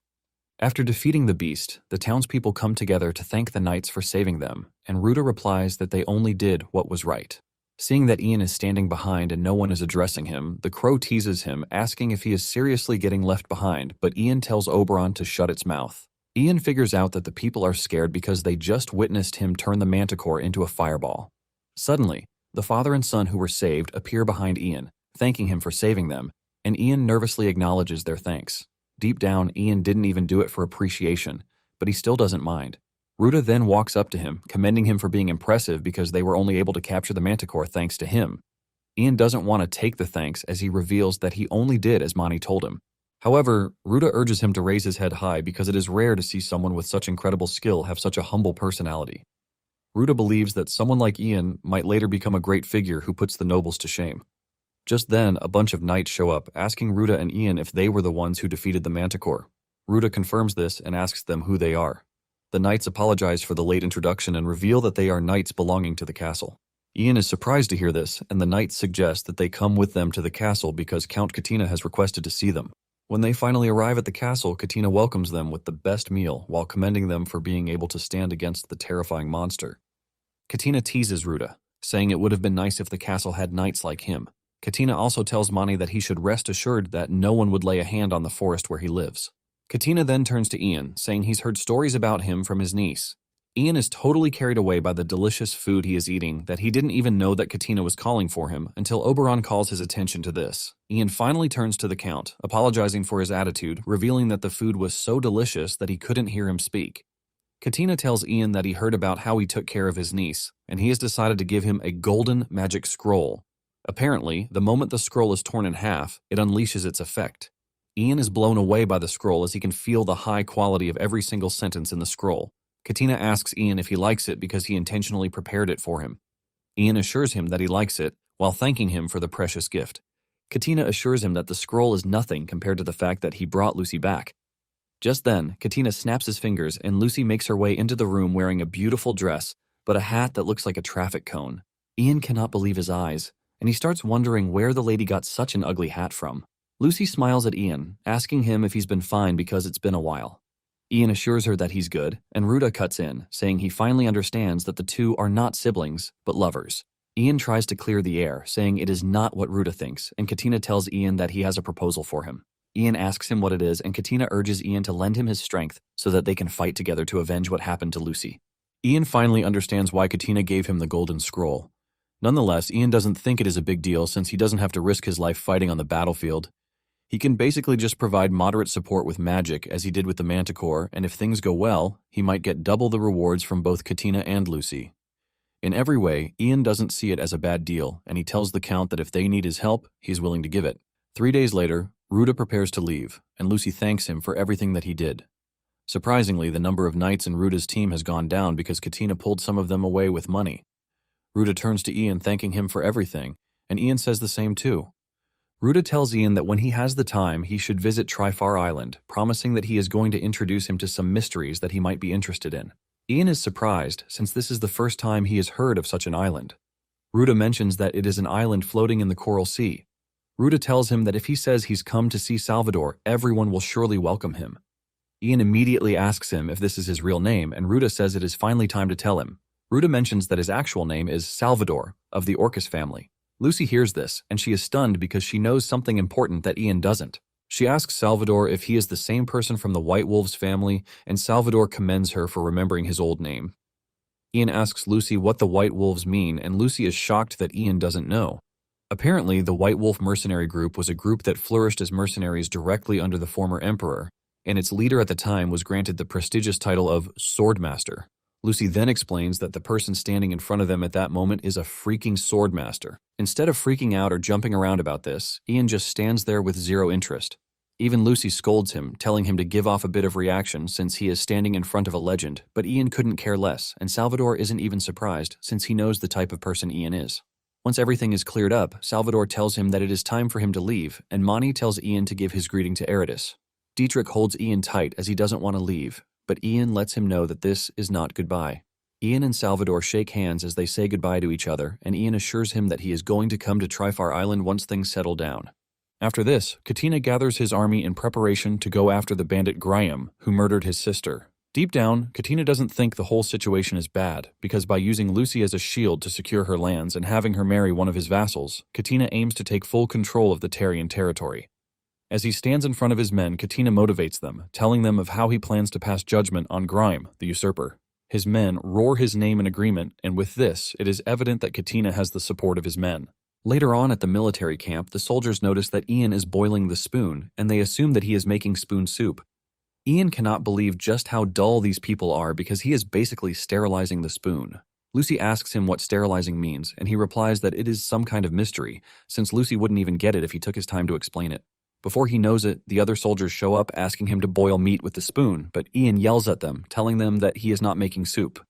After defeating the beast, the townspeople come together to thank the knights for saving them, and Ruta replies that they only did what was right. Seeing that Ian is standing behind and no one is addressing him, the crow teases him, asking if he is seriously getting left behind, but Ian tells Oberon to shut its mouth. Ian figures out that the people are scared because they just witnessed him turn the manticore into a fireball. Suddenly, the father and son who were saved appear behind Ian, thanking him for saving them, and Ian nervously acknowledges their thanks. Deep down, Ian didn't even do it for appreciation, but he still doesn't mind. Ruta then walks up to him, commending him for being impressive because they were only able to capture the manticore thanks to him. Ian doesn't want to take the thanks as he reveals that he only did as Mani told him. However, Ruta urges him to raise his head high because it is rare to see someone with such incredible skill have such a humble personality. Ruta believes that someone like Ian might later become a great figure who puts the nobles to shame. Just then, a bunch of knights show up, asking Ruta and Ian if they were the ones who defeated the manticore. Ruta confirms this and asks them who they are. The knights apologize for the late introduction and reveal that they are knights belonging to the castle. Ian is surprised to hear this, and the knights suggest that they come with them to the castle because Count Katina has requested to see them. When they finally arrive at the castle, Katina welcomes them with the best meal while commending them for being able to stand against the terrifying monster. Katina teases Ruta, saying it would have been nice if the castle had knights like him. Katina also tells Mani that he should rest assured that no one would lay a hand on the forest where he lives. Katina then turns to Ian, saying he's heard stories about him from his niece. Ian is totally carried away by the delicious food he is eating that he didn't even know that Katina was calling for him until Oberon calls his attention to this. Ian finally turns to the Count, apologizing for his attitude, revealing that the food was so delicious that he couldn't hear him speak. Katina tells Ian that he heard about how he took care of his niece, and he has decided to give him a golden magic scroll. Apparently, the moment the scroll is torn in half, it unleashes its effect. Ian is blown away by the scroll as he can feel the high quality of every single sentence in the scroll. Katina asks Ian if he likes it because he intentionally prepared it for him. Ian assures him that he likes it, while thanking him for the precious gift. Katina assures him that the scroll is nothing compared to the fact that he brought Lucy back. Just then, Katina snaps his fingers and Lucy makes her way into the room wearing a beautiful dress, but a hat that looks like a traffic cone. Ian cannot believe his eyes, and he starts wondering where the lady got such an ugly hat from. Lucy smiles at Ian, asking him if he's been fine because it's been a while. Ian assures her that he's good, and Ruta cuts in, saying he finally understands that the two are not siblings, but lovers. Ian tries to clear the air, saying it is not what Ruta thinks, and Katina tells Ian that he has a proposal for him. Ian asks him what it is, and Katina urges Ian to lend him his strength so that they can fight together to avenge what happened to Lucy. Ian finally understands why Katina gave him the golden scroll. Nonetheless, Ian doesn't think it is a big deal since he doesn't have to risk his life fighting on the battlefield. He can basically just provide moderate support with magic as he did with the manticor, and if things go well, he might get double the rewards from both Katina and Lucy. In every way, Ian doesn't see it as a bad deal, and he tells the Count that if they need his help, he's willing to give it. 3 days later, Ruta prepares to leave, and Lucy thanks him for everything that he did. Surprisingly, the number of knights in Ruta's team has gone down because Katina pulled some of them away with money. Ruta turns to Ian thanking him for everything, and Ian says the same too. Ruta tells Ian that when he has the time, he should visit Trifar Island, promising that he is going to introduce him to some mysteries that he might be interested in. Ian is surprised, since this is the first time he has heard of such an island. Ruta mentions that it is an island floating in the Coral Sea. Ruta tells him that if he says he's come to see Salvador, everyone will surely welcome him. Ian immediately asks him if this is his real name, and Ruta says it is finally time to tell him. Ruta mentions that his actual name is Salvador, of the Orcus family. Lucy hears this, and she is stunned because she knows something important that Ian doesn't. She asks Salvador if he is the same person from the White Wolves family, and Salvador commends her for remembering his old name. Ian asks Lucy what the White Wolves mean, and Lucy is shocked that Ian doesn't know. Apparently, the White Wolf mercenary group was a group that flourished as mercenaries directly under the former emperor, and its leader at the time was granted the prestigious title of Swordmaster. Lucy then explains that the person standing in front of them at that moment is a freaking swordmaster. Instead of freaking out or jumping around about this, Ian just stands there with zero interest. Even Lucy scolds him, telling him to give off a bit of reaction since he is standing in front of a legend, but Ian couldn't care less, and Salvador isn't even surprised since he knows the type of person Ian is. Once everything is cleared up, Salvador tells him that it is time for him to leave, and Mani tells Ian to give his greeting to Eritis. Dietrich holds Ian tight as he doesn't want to leave, but Ian lets him know that this is not goodbye. Ian and Salvador shake hands as they say goodbye to each other, and Ian assures him that he is going to come to Trifar Island once things settle down. After this, Katina gathers his army in preparation to go after the bandit Graham, who murdered his sister. Deep down, Katina doesn't think the whole situation is bad, because by using Lucy as a shield to secure her lands and having her marry one of his vassals, Katina aims to take full control of the Terrian territory. As he stands in front of his men, Katina motivates them, telling them of how he plans to pass judgment on Grime, the usurper. His men roar his name in agreement, and with this, it is evident that Katina has the support of his men. Later on at the military camp, the soldiers notice that Ian is boiling the spoon, and they assume that he is making spoon soup. Ian cannot believe just how dull these people are because he is basically sterilizing the spoon. Lucy asks him what sterilizing means, and he replies that it is some kind of mystery, since Lucy wouldn't even get it if he took his time to explain it. Before he knows it, the other soldiers show up asking him to boil meat with the spoon, but Ian yells at them, telling them that he is not making soup.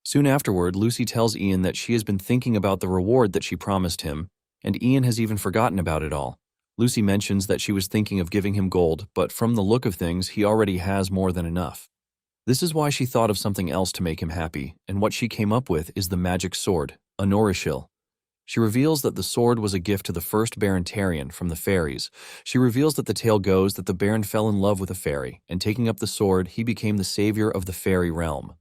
Soon afterward, Lucy tells Ian that she has been thinking about the reward that she promised him, and Ian has even forgotten about it all. Lucy mentions that she was thinking of giving him gold, but from the look of things, he already has more than enough. This is why she thought of something else to make him happy, and what she came up with is the magic sword, a Norishil. She reveals that the sword was a gift to the first Baron Tarion from the fairies. She reveals that the tale goes that the Baron fell in love with a fairy, and taking up the sword, he became the savior of the fairy realm.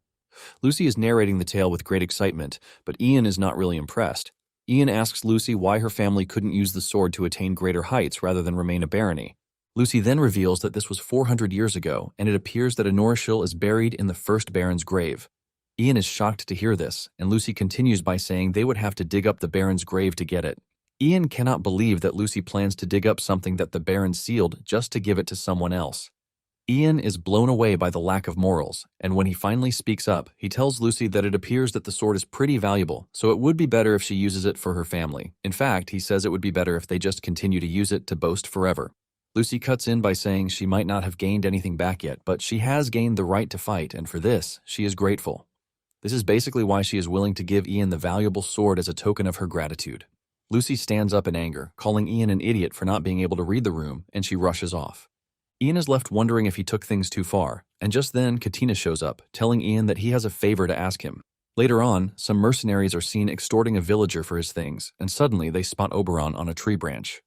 Lucy is narrating the tale with great excitement, but Ian is not really impressed. Ian asks Lucy why her family couldn't use the sword to attain greater heights rather than remain a barony. Lucy then reveals that this was 400 years ago, and it appears that Anorishil is buried in the first Baron's grave. Ian is shocked to hear this, and Lucy continues by saying they would have to dig up the Baron's grave to get it. Ian cannot believe that Lucy plans to dig up something that the Baron sealed just to give it to someone else. Ian is blown away by the lack of morals, and when he finally speaks up, he tells Lucy that it appears that the sword is pretty valuable, so it would be better if she uses it for her family. In fact, he says it would be better if they just continue to use it to boast forever. Lucy cuts in by saying she might not have gained anything back yet, but she has gained the right to fight, and for this, she is grateful. This is basically why she is willing to give Ian the valuable sword as a token of her gratitude. Lucy stands up in anger, calling Ian an idiot for not being able to read the room, and she rushes off. Ian is left wondering if he took things too far, and just then Katina shows up, telling Ian that he has a favor to ask him. Later on, some mercenaries are seen extorting a villager for his things, and suddenly they spot Oberon on a tree branch.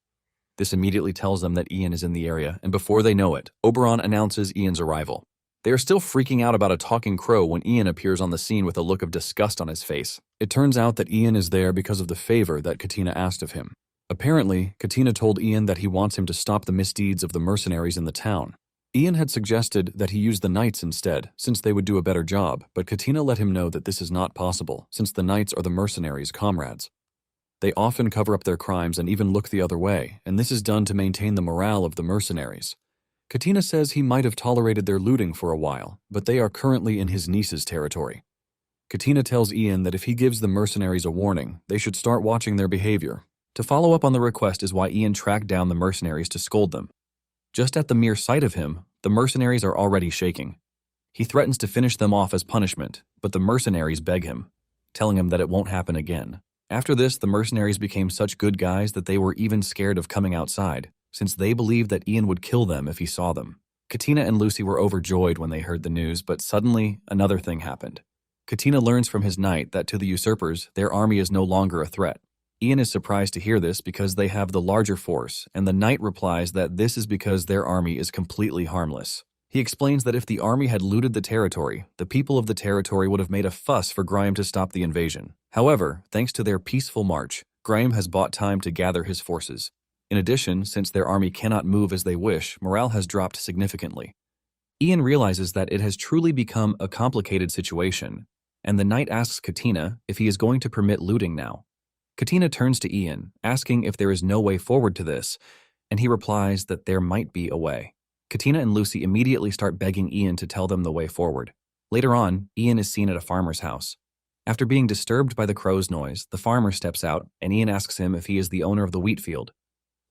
This immediately tells them that Ian is in the area, and before they know it, Oberon announces Ian's arrival. They are still freaking out about a talking crow when Ian appears on the scene with a look of disgust on his face. It turns out that Ian is there because of the favor that Katina asked of him. Apparently, Katina told Ian that he wants him to stop the misdeeds of the mercenaries in the town. Ian had suggested that he use the knights instead, since they would do a better job, but Katina let him know that this is not possible, since the knights are the mercenaries' comrades. They often cover up their crimes and even look the other way, and this is done to maintain the morale of the mercenaries. Katina says he might have tolerated their looting for a while, but they are currently in his niece's territory. Katina tells Ian that if he gives the mercenaries a warning, they should start watching their behavior. To follow up on the request is why Ian tracked down the mercenaries to scold them. Just at the mere sight of him, the mercenaries are already shaking. He threatens to finish them off as punishment, but the mercenaries beg him, telling him that it won't happen again. After this, the mercenaries became such good guys that they were even scared of coming outside, since they believed that Ian would kill them if he saw them. Katina and Lucy were overjoyed when they heard the news, but suddenly, another thing happened. Katina learns from his knight that to the usurpers, their army is no longer a threat. Ian is surprised to hear this because they have the larger force, and the knight replies that this is because their army is completely harmless. He explains that if the army had looted the territory, the people of the territory would have made a fuss for Graham to stop the invasion. However, thanks to their peaceful march, Graham has bought time to gather his forces. In addition, since their army cannot move as they wish, morale has dropped significantly. Ian realizes that it has truly become a complicated situation, and the knight asks Katina if he is going to permit looting now. Katina turns to Ian, asking if there is no way forward to this, and he replies that there might be a way. Katina and Lucy immediately start begging Ian to tell them the way forward. Later on, Ian is seen at a farmer's house. After being disturbed by the crow's noise, the farmer steps out, and Ian asks him if he is the owner of the wheat field.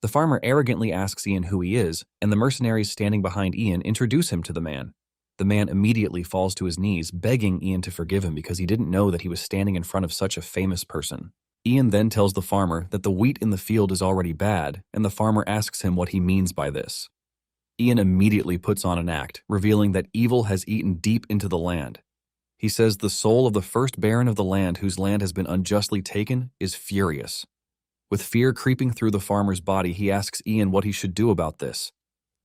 The farmer arrogantly asks Ian who he is, and the mercenaries standing behind Ian introduce him to the man. The man immediately falls to his knees, begging Ian to forgive him because he didn't know that he was standing in front of such a famous person. Ian then tells the farmer that the wheat in the field is already bad, and the farmer asks him what he means by this. Ian immediately puts on an act, revealing that evil has eaten deep into the land. He says the soul of the first baron of the land whose land has been unjustly taken is furious. With fear creeping through the farmer's body, he asks Ian what he should do about this.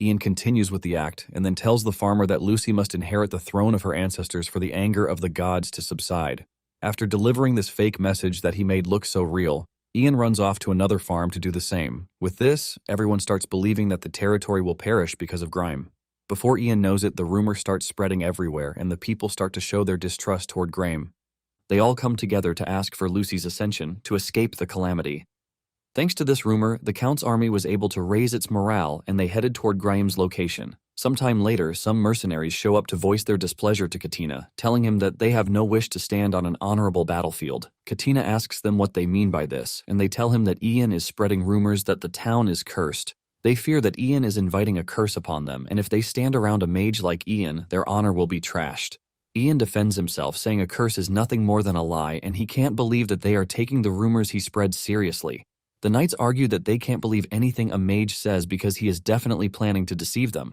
Ian continues with the act and then tells the farmer that Lucy must inherit the throne of her ancestors for the anger of the gods to subside. After delivering this fake message that he made look so real, Ian runs off to another farm to do the same. With this, everyone starts believing that the territory will perish because of Grime. Before Ian knows it, the rumor starts spreading everywhere and the people start to show their distrust toward Grime. They all come together to ask for Lucy's ascension to escape the calamity. Thanks to this rumor, the Count's army was able to raise its morale and they headed toward Graham's location. Sometime later, some mercenaries show up to voice their displeasure to Katina, telling him that they have no wish to stand on an honorable battlefield. Katina asks them what they mean by this, and they tell him that Ian is spreading rumors that the town is cursed. They fear that Ian is inviting a curse upon them, and if they stand around a mage like Ian, their honor will be trashed. Ian defends himself, saying a curse is nothing more than a lie, and he can't believe that they are taking the rumors he spread seriously. The knights argue that they can't believe anything a mage says because he is definitely planning to deceive them.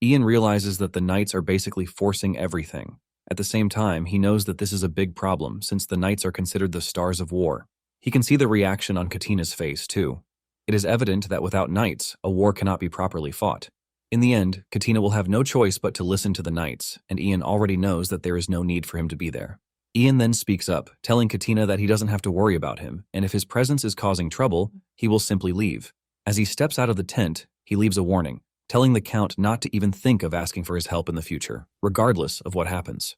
Ian realizes that the knights are basically forcing everything. At the same time, he knows that this is a big problem since the knights are considered the stars of war. He can see the reaction on Katina's face, too. It is evident that without knights, a war cannot be properly fought. In the end, Katina will have no choice but to listen to the knights, and Ian already knows that there is no need for him to be there. Ian then speaks up, telling Katina that he doesn't have to worry about him, and if his presence is causing trouble, he will simply leave. As he steps out of the tent, he leaves a warning, telling the Count not to even think of asking for his help in the future, regardless of what happens.